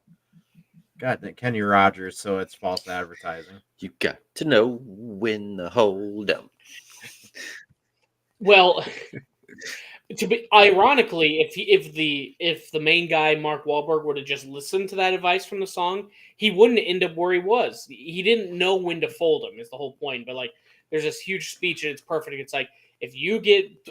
Kenny Rogers, so it's false advertising. You got to know when to hold 'em. Well, to be ironically, if the main guy Mark Wahlberg would have just listened to that advice from the song, he wouldn't end up where he was. He didn't know when to fold him. Is the whole point. But like, there's this huge speech and it's perfect. It's like if you get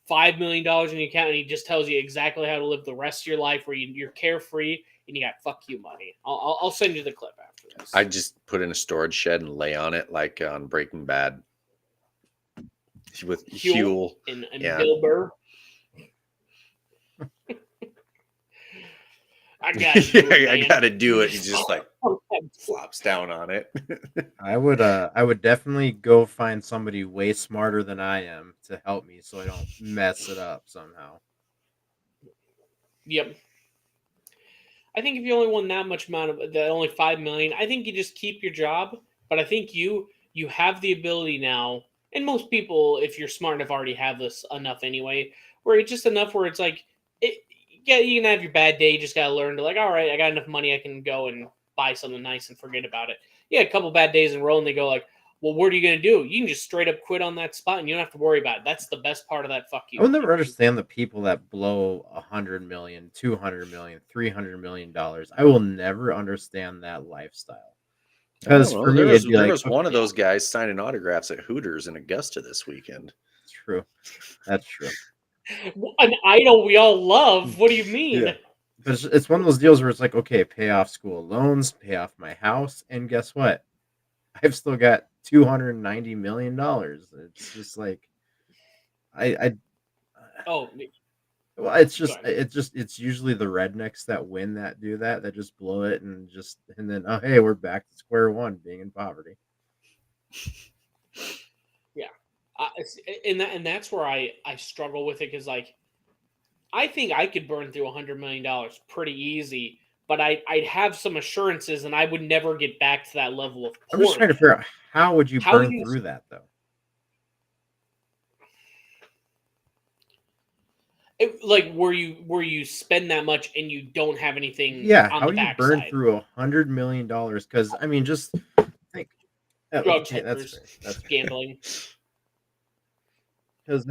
$5 million in your account and he just tells you exactly how to live the rest of your life, where you're carefree and you got fuck you money. I'll send you the clip after this. I just put in a storage shed and lay on it like on Breaking Bad with Huel and Bill Burr. I got to do it. He just like flops down on it. I would definitely go find somebody way smarter than I am to help me so I don't mess it up somehow. Yep. I think if you only won that much amount of that, only 5 million, I think you just keep your job. But I think you have the ability now, and most people, if you're smart enough, already have this enough anyway, where it's just enough where it's like, yeah, you can have your bad day. You just got to learn to like, all right, I got enough money. I can go and buy something nice and forget about it. Yeah, a couple bad days in a row and they go like, well, what are you going to do? You can just straight up quit on that spot and you don't have to worry about it. That's the best part of that fuck you. I would never understand the people that blow $100 million, $200 million, $300 million. I will never understand that lifestyle. Because for me, there was one of those guys signing autographs at Hooters in Augusta this weekend. True. That's true. An idol we all love. What do you mean? Yeah. But it's one of those deals where it's like, okay, pay off school loans, pay off my house, and guess what? I've still got $290 million. It's just like, well, it's usually the rednecks that win that do that just blow it and then oh hey, we're back to square one, being in poverty. Yeah, and that's where I struggle with it because like I think I could burn through $100 million pretty easy, but I'd have some assurances and I would never get back to that level of poor. I'm just trying to figure out how would you burn through that though. Where you spend that much and you don't have anything. Yeah, on how the do you burn through $100 million? Because I mean, just think drugs, that's gambling. Because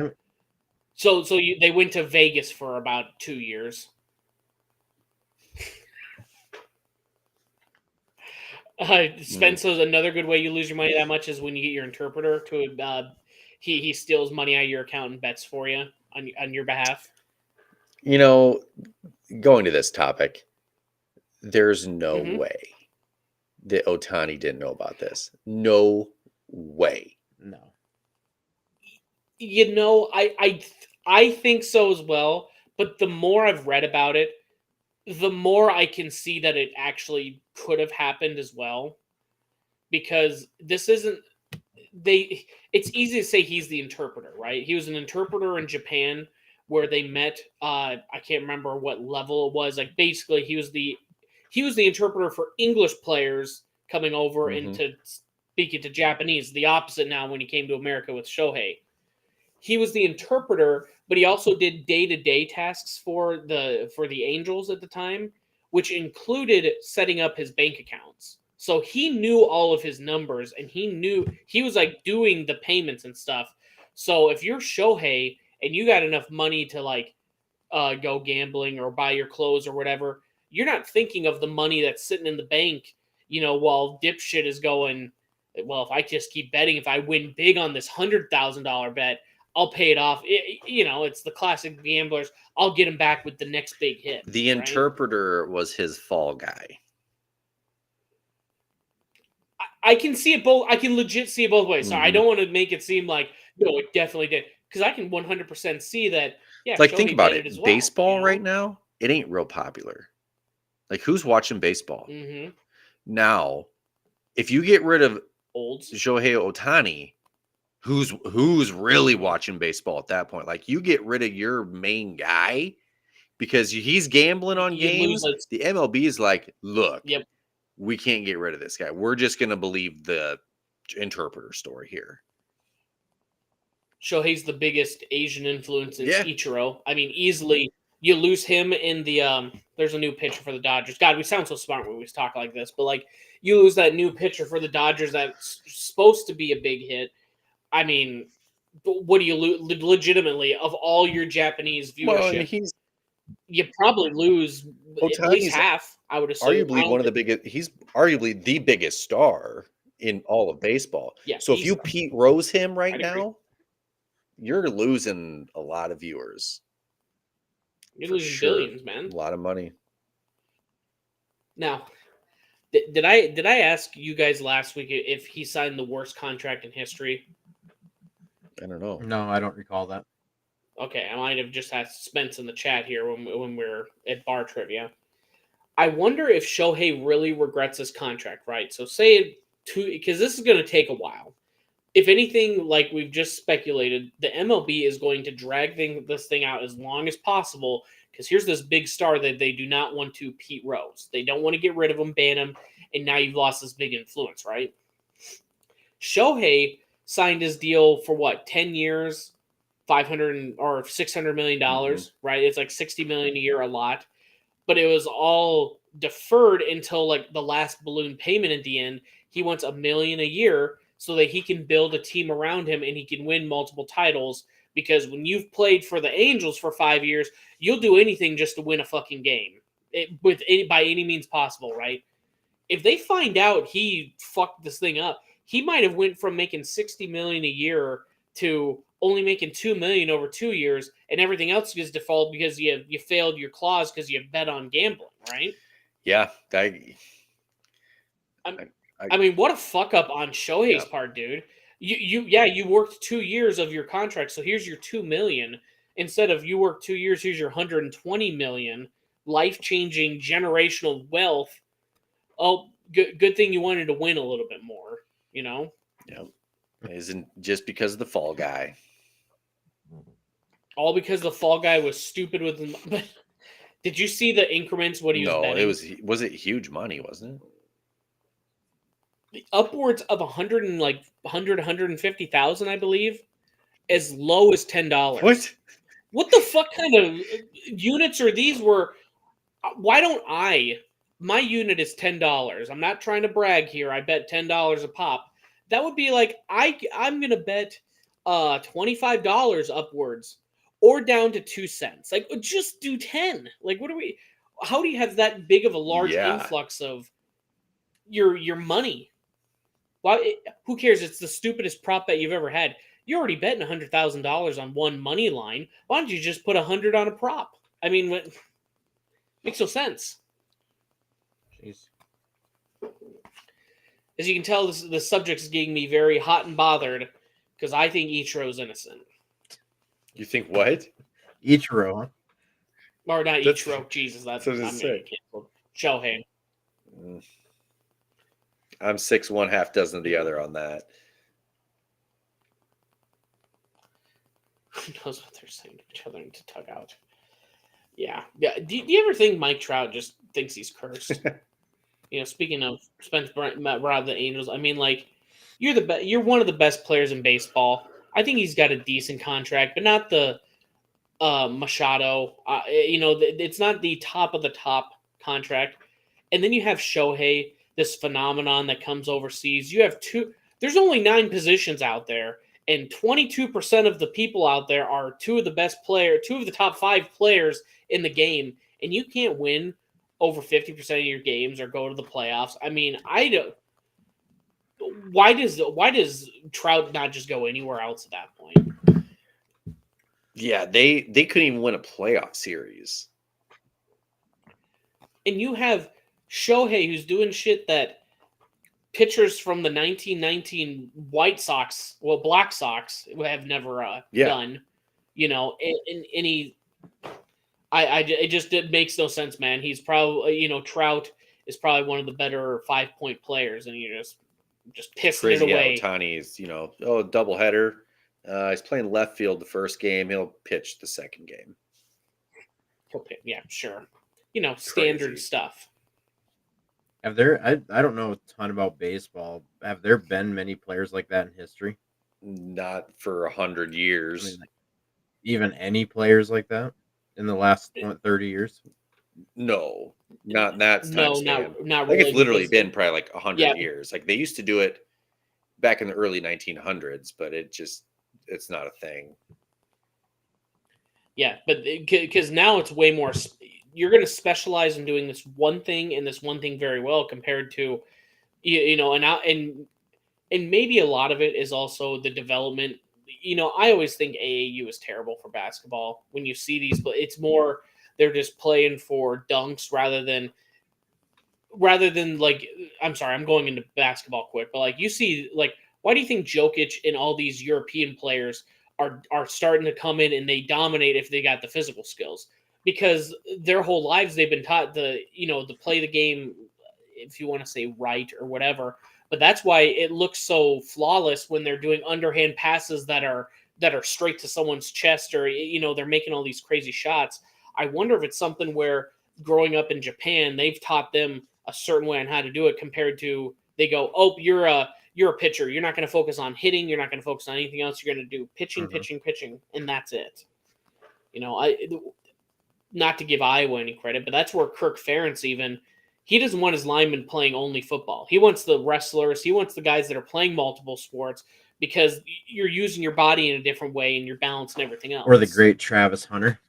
So they went to Vegas for about 2 years. Spencer's another good way you lose your money that much is when you get your interpreter to he steals money out of your account and bets for you on your behalf. You know, going to this topic, there's no Mhm. way that Otani didn't know about this. No way. No. You know, I think so as well. But the more I've read about it, the more I can see that it actually could have happened as well. Because this isn't they. It's easy to say he's the interpreter, right? He was an interpreter in Japan where they met. I can't remember what level it was. Like basically, he was the interpreter for English players coming over Mhm. into speaking to Japanese. The opposite now when he came to America with Shohei. He was the interpreter, but he also did day-to-day tasks for the Angels at the time, which included setting up his bank accounts. So he knew all of his numbers and he was like doing the payments and stuff. So if you're Shohei and you got enough money to like go gambling or buy your clothes or whatever, you're not thinking of the money that's sitting in the bank, while dipshit is going, well, if I just keep betting, if I win big on this $100,000 bet, I'll pay it off. It's the classic gamblers. I'll get him back with the next big hit. The right? interpreter was his fall guy. I can see it both. I can legit see it both ways. So I Mhm. don't want to make it seem like, no, it definitely did. Because I can 100% see that, yeah, Like, think Shohei about did it it. as well. Baseball right now, it ain't real popular. Like, who's watching baseball? Mm-hmm. Now, if you get rid of Olds. Shohei Otani, who's really watching baseball at that point? Like, you get rid of your main guy because he's gambling on You lose games. like, The MLB is like, look, yep. we can't get rid of this guy. We're just going to believe the interpreter story here. Shohei's the biggest Asian influence since Yeah. Ichiro. I mean, easily you lose him in the there's a new pitcher for the Dodgers. God, we sound so smart when we talk like this, but like you lose that new pitcher for the Dodgers that's supposed to be a big hit. I mean, what do you lose legitimately of all your Japanese Well, and viewership? You probably lose at least Otani's half, I would assume. arguably one of the biggest. He's arguably the biggest star in all of baseball. Yeah, So if you easily. Pete Rose him right I'd agree. now, you're losing a lot of viewers. You're For losing sure. billions, man. A lot of money. Now, did I ask you guys last week if he signed the worst contract in history? I don't know. No, I don't recall that. Okay, I might have just asked Spence in the chat here when we were at bar trivia. I wonder if Shohei really regrets his contract, right? So say because this is going to take a while. If anything, like we've just speculated, the MLB is going to drag this thing out as long as possible because here's this big star that they do not want to Pete Rose. They don't want to get rid of him, ban him, and now you've lost this big influence, right? Shohei signed his deal for what, 10 years, 500 or $600 million, right? It's like 60 million a year, a lot. But it was all deferred until like the last balloon payment at the end. He wants $1 million a year so that he can build a team around him and he can win multiple titles. Because when you've played for the Angels for 5 years, you'll do anything just to win a fucking game by any means possible, right? If they find out he fucked this thing up, he might have went from making 60 million a year to only making 2 million over 2 years, and everything else is default because you failed your clause because you bet on gambling, right? Yeah. I mean, what a fuck up on Shohei's part, dude. You worked 2 years of your contract, so here's your 2 million. Instead of you worked 2 years, here's your 120 million, life changing generational wealth. Oh, good thing you wanted to win a little bit more, Yeah. It isn't just because of the fall guy. All because the fall guy was stupid with him. But did you see the increments? What he was betting? It was huge money, wasn't it? Upwards of 100 and like 150,000, I believe, as low as $10. What the fuck kind of units are these? Why don't my unit is $10. I'm not trying to brag here. I bet $10 a pop. That would be like I'm gonna bet $25 upwards or down to 2 cents. Like, just do 10. Like, what are we? How do you have that big of a large Yeah. influx of your money? Why? Who cares? It's the stupidest prop bet you've ever had. You're already betting $100,000 on one money line. Why don't you just put 100 on a prop? I mean, what makes no sense. Jeez. As you can tell, the subject is getting me very hot and bothered because I think Ichiro's innocent. You think what? Ichiro, huh? Or not That's- Ichiro. Jesus, that's I'm what I going to say. get canceled. Shohei. I'm 6 1, half dozen of the other on that. Who knows what they're saying to each other to tug out? Yeah. Do you ever think Mike Trout just thinks he's cursed? Speaking of Spence Rob the Angels, I mean, like, you're one of the best players in baseball. I think he's got a decent contract, but not the Machado. It's not the top of the top contract. And then you have Shohei, this phenomenon that comes overseas. You have there's only 9 positions out there, and 22% of the people out there are two of the top 5 players in the game, and you can't win over 50% of your games or go to the playoffs. I mean, I don't. Why does Trout not just go anywhere else at that point? Yeah, they couldn't even win a playoff series. And you have Shohei, who's doing shit that pitchers from the 1919 Black Sox have never done. And he, it makes no sense, man. He's probably, Trout is probably one of the better 5-point players, and you're just pissing Crazy it away. how Otani's, doubleheader. He's playing left field the first game. He'll pitch the second game. Yeah, sure. Standard Crazy stuff. Have there? I don't know a ton about baseball. Have there been many players like that in history? Not for 100 years. I mean, like, even any players like that in the last 30 years? No, not in that time No, span. not I think really. it's literally because- been probably like 100 Yeah. years. Like they used to do it back in the early 1900s, but it's not a thing. Yeah, but because now it's way more. You're going to specialize in doing this one thing and this one thing very well compared to, and maybe a lot of it is also the development. I always think AAU is terrible for basketball. When you see these, but it's more they're just playing for dunks rather than like. I'm sorry, I'm going into basketball quick, but like you see, like why do you think Jokic and all these European players are starting to come in and they dominate if they got the physical skills? Because their whole lives they've been taught to play the game, if you want to say right or whatever. But that's why it looks so flawless when they're doing underhand passes that are straight to someone's chest, or they're making all these crazy shots. I wonder if it's something where growing up in Japan, they've taught them a certain way on how to do it compared to they go, oh, you're a pitcher. You're not going to focus on hitting. You're not going to focus on anything else. You're going to do pitching, pitching, and that's it. Not to give Iowa any credit, but that's where Kirk Ferentz he doesn't want his linemen playing only football. He wants the wrestlers. He wants the guys that are playing multiple sports because you're using your body in a different way and your balance and everything else. Or the great Travis Hunter.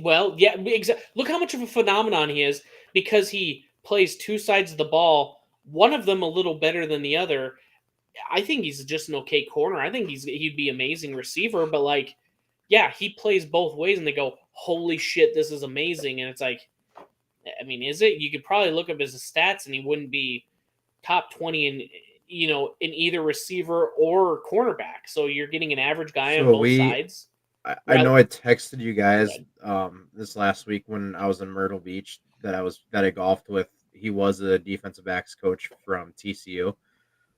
Well, yeah, exactly. Look how much of a phenomenon he is because he plays 2 sides of the ball, one of them a little better than the other. I think he's just an okay corner. I think he'd be amazing receiver, but like, yeah, he plays both ways, and they go, holy shit, this is amazing. And it's like, I mean, is it? You could probably look up his stats, and he wouldn't be top 20 in either receiver or cornerback. So you're getting an average guy on both sides. I know I texted you guys this last week when I was in Myrtle Beach that I golfed with. He was a defensive backs coach from TCU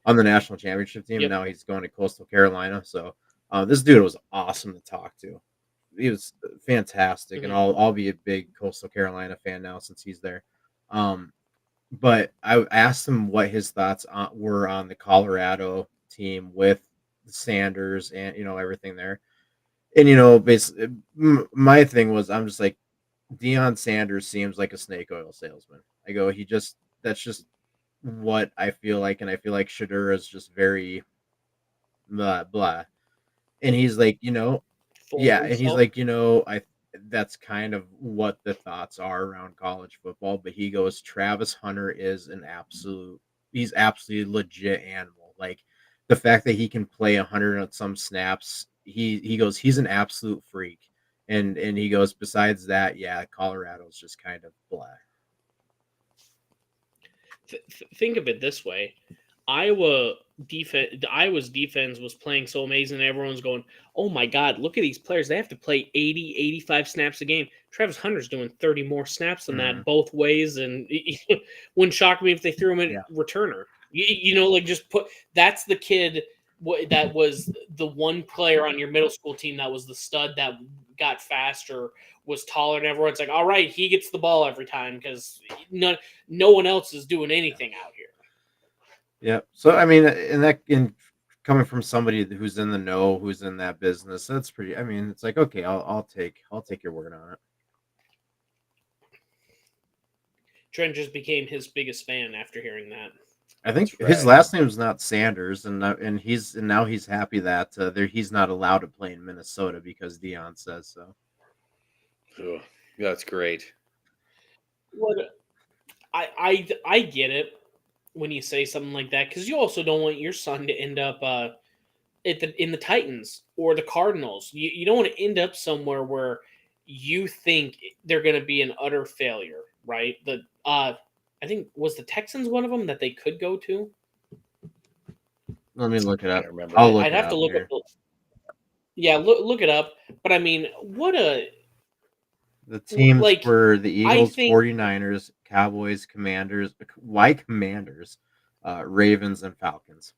on the national championship team. Yep. Now he's going to Coastal Carolina. So this dude was awesome to talk to. He was fantastic, and I'll be a big Coastal Carolina fan now since he's there. But I asked him what his thoughts were on the Colorado team with Sanders and everything there. And basically, my thing was, I'm just like, Deion Sanders seems like a snake oil salesman. I go, that's just what I feel like, and I feel like Shedeur is just very blah blah. And he's like, Full yeah, of and he's himself. like, that's kind of what the thoughts are around college football. But he goes, Travis Hunter is he's absolutely legit animal. Like the fact that he can play 100 on some snaps, he goes, he's an absolute freak. And he goes, besides that, yeah, Colorado's just kind of blah. Think of it this way. Iowa's defense was playing so amazing and everyone's going, oh my god, look at these players, they have to play 80, 85 snaps a game. Travis Hunter's doing 30 more snaps than Mm-hmm. that both ways, and wouldn't shock me if they threw him in Yeah. returner. Like just put, that's the kid that was the one player on your middle school team that was the stud that got faster, was taller than everyone. It's like, all right, he gets the ball every time because no one else is doing anything out here. Yeah. So I mean, in coming from somebody who's in the know, who's in that business, that's pretty. I mean, it's like, okay, I'll take your word on it. Trent just became his biggest fan after hearing that. I think That's his right. last name is not Sanders, and now he's happy that he's not allowed to play in Minnesota because Dion says so. Ugh, that's great. What I get it when you say something like that, because you also don't want your son to end up in the Titans or the Cardinals. You don't want to end up somewhere where you think they're going to be an utter failure, right? I think was the Texans one of them that they could go to. Let me look it I up. can't remember. I'll look I'd it have to up look up. here. Yeah, look it up. But I mean, what a The teams like. were the I Eagles, think 49ers, Cowboys, Commanders, why Commanders, Ravens, and Falcons.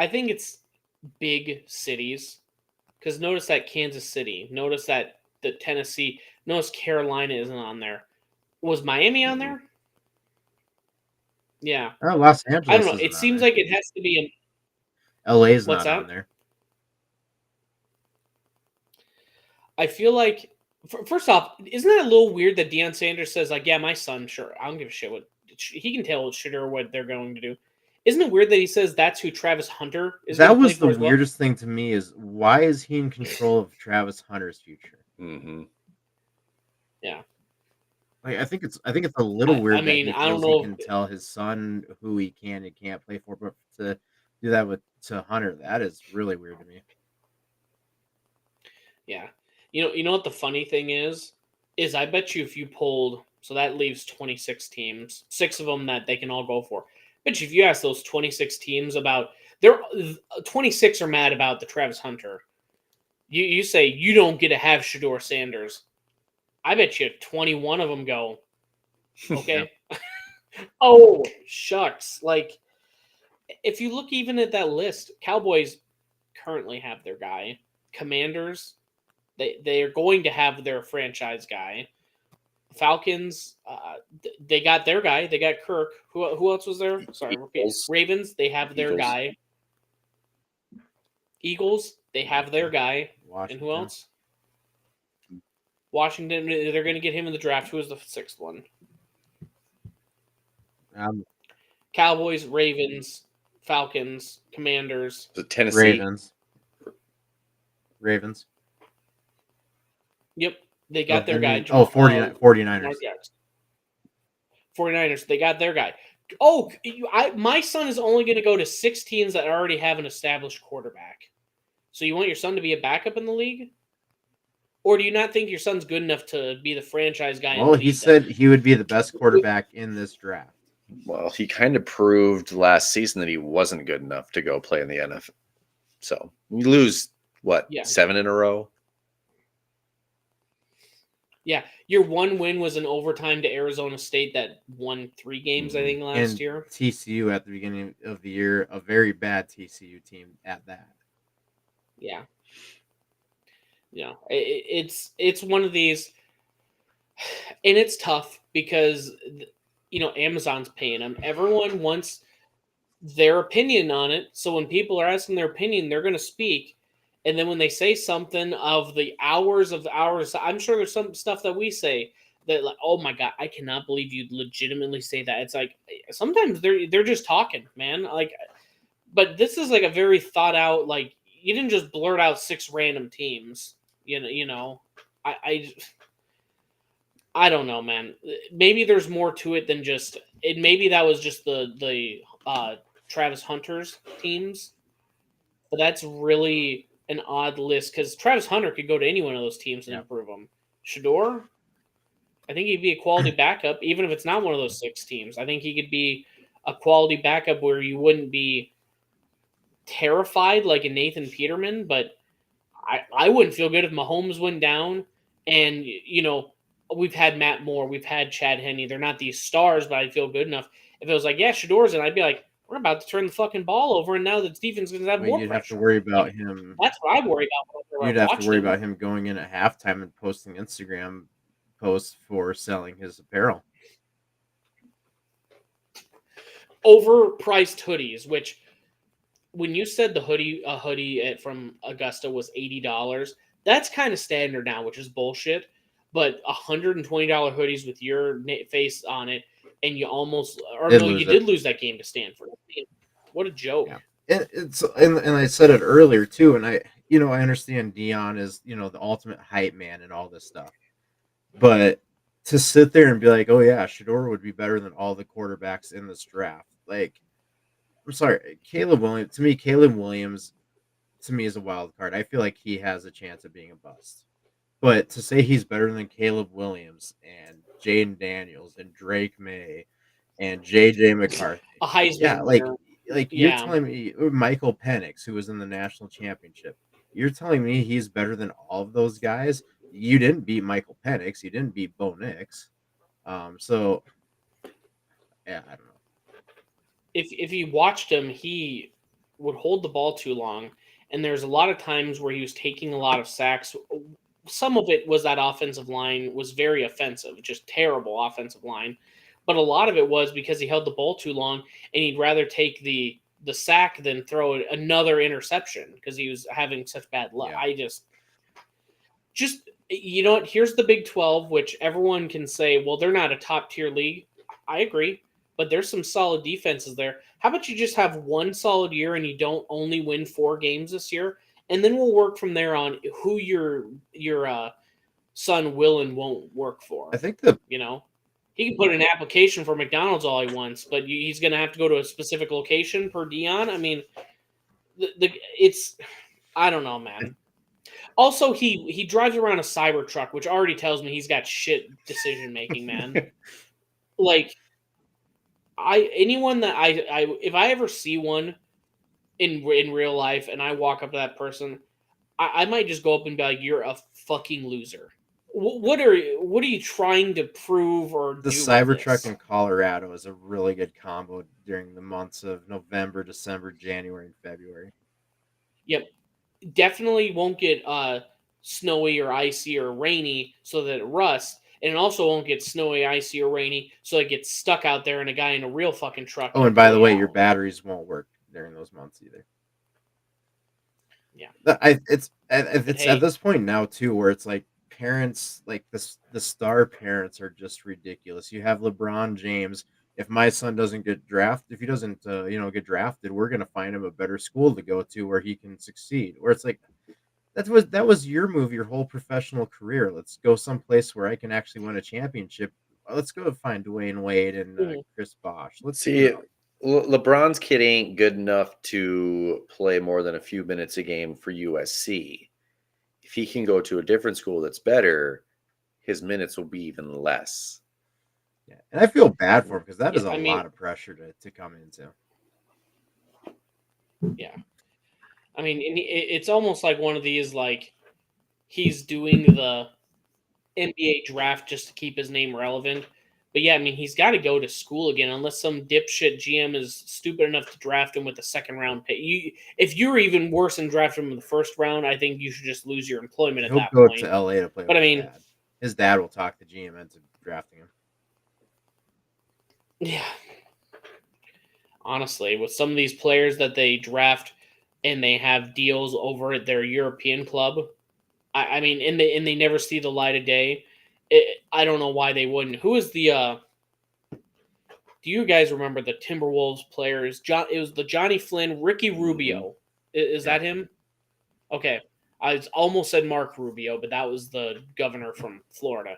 it's big cities, because notice that Kansas City, notice that the Tennessee, notice Carolina isn't on there. Was Miami on Mm-mm. there? Yeah, Oh, Los I don't Angeles know. isn't It on seems there. like it has to be. LA's What's not on that? there. I feel like first off, isn't that a little weird that Deion Sanders says like, "Yeah, my son, sure, I don't give a shit what he can tell Shooter what they're going to do." Isn't it weird that he says that's who Travis Hunter is going That to play was the for as well? weirdest thing to me is why is he in control of Travis Hunter's future? Mm-hmm. Yeah, Like I think it's a little I weird that mean, he I don't feels he know. can tell his son who he can and can't play for, but to do that to Hunter, that is really weird to me. Yeah, you know what the funny thing is I bet you if you pulled, so that leaves 26 teams, six of them that they can all go for. Bet you if you ask those 26 teams about, they're 26 are mad about the Travis Hunter. You say you don't get to have Shador Sanders. I bet you 21 of them go, Yep. okay. Oh, shucks. Like, if you look even at that list, Cowboys currently have their guy. Commanders, they are going to have their franchise guy. Falcons, they got their guy. They got Kirk. Who else was there? Sorry, repeat. Eagles. Ravens, they have their Eagles. guy. Eagles, they have their guy. And who Washington. else? Washington, they're going to get him in the draft. Who was the sixth one? Um, Cowboys, Ravens, Falcons, Commanders. The Tennessee. Ravens. Ravens. Yep, they Oh, got their then guy. 49ers. Mark Jackson. 49ers, they got their guy. Oh, my son is only going to go to 6 teams that already have an established quarterback. So you want your son to be a backup in the league? Or do you not think your son's good enough to be the franchise guy Well, and he lead them? said he would be the best quarterback in this draft. Well, he kind of proved last season that he wasn't good enough to go play in the NFL. So you lose what, Yeah. 7 in a row? Yeah, your one win was an overtime to Arizona State that won 3 games, I think, last And year. TCU at the beginning of the year, a very bad TCU team at that. Yeah. Yeah, it's one of these, and it's tough because Amazon's paying them. Everyone wants their opinion on it, so when people are asking their opinion, they're going to speak. And then when they say something of the hours, I'm sure there's some stuff that we say that like, oh my god, I cannot believe you legitimately say that. It's like sometimes they're just talking, man. Like But this is like a very thought out. Like you didn't just blurt out 6 random teams. I I don't know, man. Maybe there's more to it than just it. Maybe that was just the Travis Hunter's teams, but that's really an odd list because Travis Hunter could go to any one of those teams and Yeah. improve them. Shador, I think he'd be a quality backup, even if it's not one of those 6 teams. I think he could be a quality backup where you wouldn't be terrified like a Nathan Peterman, but I wouldn't feel good if Mahomes went down. And we've had Matt Moore, we've had Chad Henne. They're not these stars, but I'd feel good enough if it was like, yeah, Shador's, and I'd be like, we're about to turn the fucking ball over, and now the defense is going to have Well, more you'd have to pressure. worry about him. That's what I worry about whenever You'd I have to watch worry him. about him going in at halftime and posting Instagram posts for selling his apparel. Overpriced hoodies, which when you said a hoodie from Augusta was $80, that's kind of standard now, which is bullshit. But $120 hoodies with your face on it, and you almost or Did no, lose you it. did lose that game to Stanford. What a joke! Yeah. And I said it earlier too, and I understand Dion is the ultimate hype man and all this stuff, but to sit there and be like, oh yeah, Shador would be better than all the quarterbacks in this draft, like, I'm sorry, Caleb Williams to me is a wild card. I feel like he has a chance of being a bust. But to say he's better than Caleb Williams and Jaden Daniels and Drake May and JJ McCarthy, A Heisman yeah, winner. like you're Yeah, telling me Michael Penix, who was in the national championship, you're telling me he's better than all of those guys? You didn't beat Michael Penix, you didn't beat Bo Nix. So yeah, I don't know. if you watched him, he would hold the ball too long, and there's a lot of times where he was taking a lot of sacks. Some of it was that offensive line was very offensive, just terrible offensive line, but a lot of it was because he held the ball too long, and he'd rather take the sack than throw another interception because he was having such bad luck. Yeah. I just you know what? Here's the Big 12, which everyone can say, well, they're not a top tier league. I agree, but there's some solid defenses there. How about you just have one solid year and you don't only win 4 games this year, and then we'll work from there on who your son will and won't work for. I think He can put an application for McDonald's all he wants, but he's going to have to go to a specific location per Dion. I mean, it's I don't know, man. Also, he drives around a Cybertruck, which already tells me he's got shit decision making, man. Like anyone that I if I ever see one in real life and I walk up to that person, I might just go up and be like, "You're a fucking loser." What are you trying to prove or the do with Cybertruck this? in Colorado is a really good combo during the months of November, December, January, and February. Yep, definitely won't get snowy or icy or rainy so that it rusts, and it also won't get snowy, icy, or rainy so it gets stuck out there and a guy in a real fucking truck Oh, can and by pull the you way, your out. batteries won't work during those months either. Yeah, It's but at hey, this point now too, where it's like parents, like the star parents are just ridiculous. You have LeBron James. If my son doesn't get drafted, if he doesn't, get drafted, we're gonna find him a better school to go to where he can succeed. Where it's like that was your move, your whole professional career. Let's go someplace where I can actually win a championship. Let's go find Dwayne Wade and mhm. Chris Bosh. Let's See, LeBron's kid ain't good enough to play more than a few minutes a game for USC. If he can go to a different school that's better, his minutes will be even less. yeah. And I feel bad for him because that Yeah, is a I mean, lot of pressure to come into. yeah, I mean, it's almost like one of these like he's doing the NBA draft just to keep his name relevant. But yeah, I mean, he's got to go to school again unless some dipshit GM is stupid enough to draft him with a second round pick. If you're even worse than drafting him in the first round, I think you should just lose your employment at He'll that go to point. LA to play But with I his mean, dad. His dad will talk the GM into drafting him. yeah, honestly, with some of these players that they draft and they have deals over at their European club, I mean, and they never see the light of day. I don't know why they wouldn't. Who is the Do you guys remember the Timberwolves players? It was the Johnny Flynn, Ricky Rubio. Is that him? Okay. I almost said Mark Rubio, but that was the governor from Florida.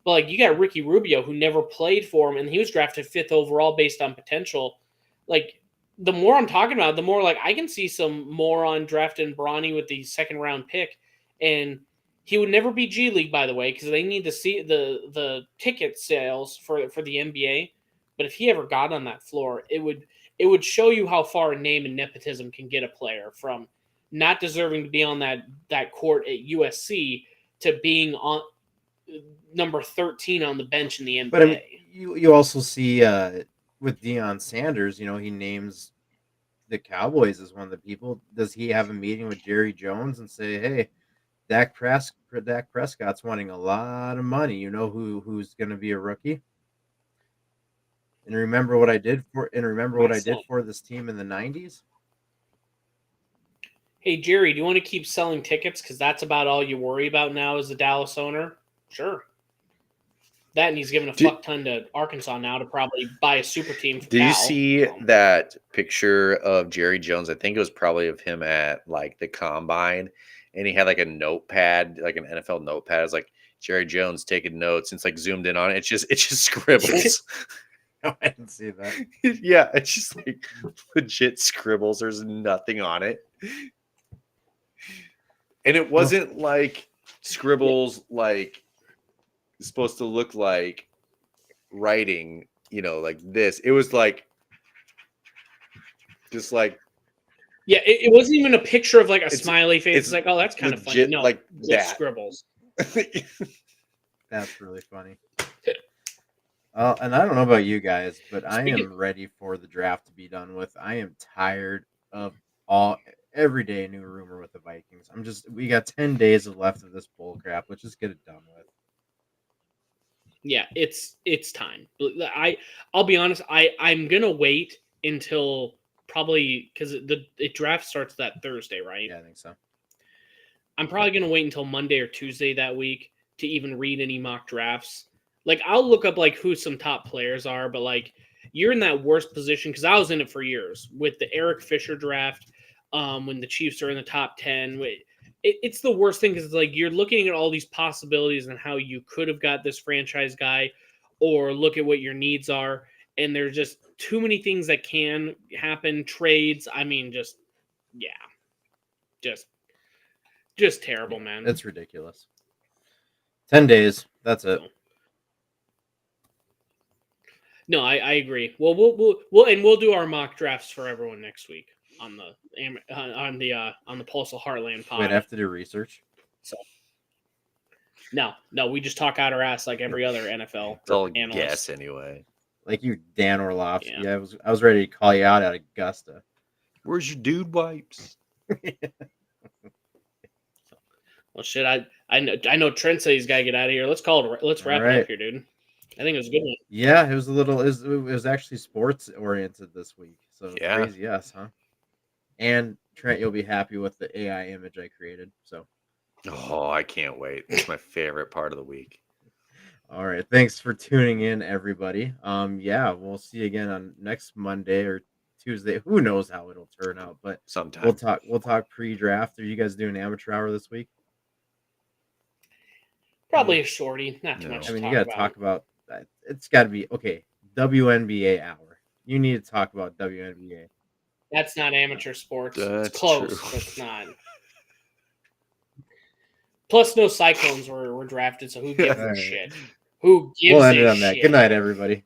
But like you got Ricky Rubio who never played for him, and he was drafted 5th overall based on potential. Like the more I'm talking about, the more like I can see some moron drafting Bronny with the 2nd round pick, and he would never be G League, by the way, because they need to see the ticket sales for the NBA. But if he ever got on that floor, it would show you how far name and nepotism can get a player from not deserving to be on that court at USC to being on number 13 on the bench in the NBA. But I mean, you also see with Deion Sanders, he names the Cowboys as one of the people. Does he have a meeting with Jerry Jones and say, "Hey, Dak Prescott's wanting a lot of money. You know who's going to be a rookie?" And remember what I did for this team in the 90s? Hey, Jerry, do you want to keep selling tickets? Because that's about all you worry about now as a Dallas owner? Sure. That, and he's giving a fuck ton to Arkansas now to probably buy a super team for Did Cal. you see that picture of Jerry Jones? I think it was probably of him at like the combine, and he had like a notepad, like an NFL notepad. It's like Jerry Jones taking notes, and it's like zoomed in on it. It's just scribbles. No, I didn't see that. Yeah, it's just like legit scribbles. There's nothing on it. And it wasn't like scribbles like it's supposed to look like writing, like this. It was like just like yeah, it wasn't even a picture of like a smiley face. It's like, oh, that's kind of funny. No, like just scribbles. That's really funny. And I don't know about you guys, but I am ready for the draft to be done with. I am tired of every day new rumor with the Vikings. We got 10 days left of this bull crap. Let's just get it done with. Yeah, it's time. I'll be honest. I'm gonna wait until probably because the draft starts that Thursday, right? Yeah, I think so. I'm probably gonna wait until Monday or Tuesday that week to even read any mock drafts. Like I'll look up like who some top players are, but like you're in that worst position because I was in it for years with the Eric Fisher draft. When the Chiefs are in the top 10, it's the worst thing because it's like you're looking at all these possibilities and how you could have got this franchise guy, or look at what your needs are, and there's just too many things that can happen. Trades, I mean, just terrible, man. It's ridiculous. 10 days, that's it. No, I agree. Well, we'll do our mock drafts for everyone next week on the Pulse of Heartland pod. Wait, I have to do research. So no, we just talk out our ass like every other NFL it's all analyst. guess anyway. Like you, Dan Orlovsky. Yeah. I was ready to call you out at Augusta. Where's your dude wipes? Well, shit. I know Trent said he's got to get out of here. Let's wrap it up here, dude. I think it was a good one. Yeah, it was actually sports oriented this week. So crazy, yes, huh? And Trent, you'll be happy with the AI image I created. So, oh, I can't wait. It's my favorite part of the week. All right, thanks for tuning in, everybody. Yeah, we'll see you again on next Monday or Tuesday. Who knows how it'll turn out? But sometime we'll talk pre-draft. Are you guys doing amateur hour this week? Probably a shorty, not too much. I mean, you got to talk about. It's got to be okay. WNBA hour. You need to talk about WNBA. That's not amateur sports. It's close, but it's not. Plus, no Cyclones were drafted, so who gives a shit? Who gives a shit? We'll end it on that. Good night, everybody.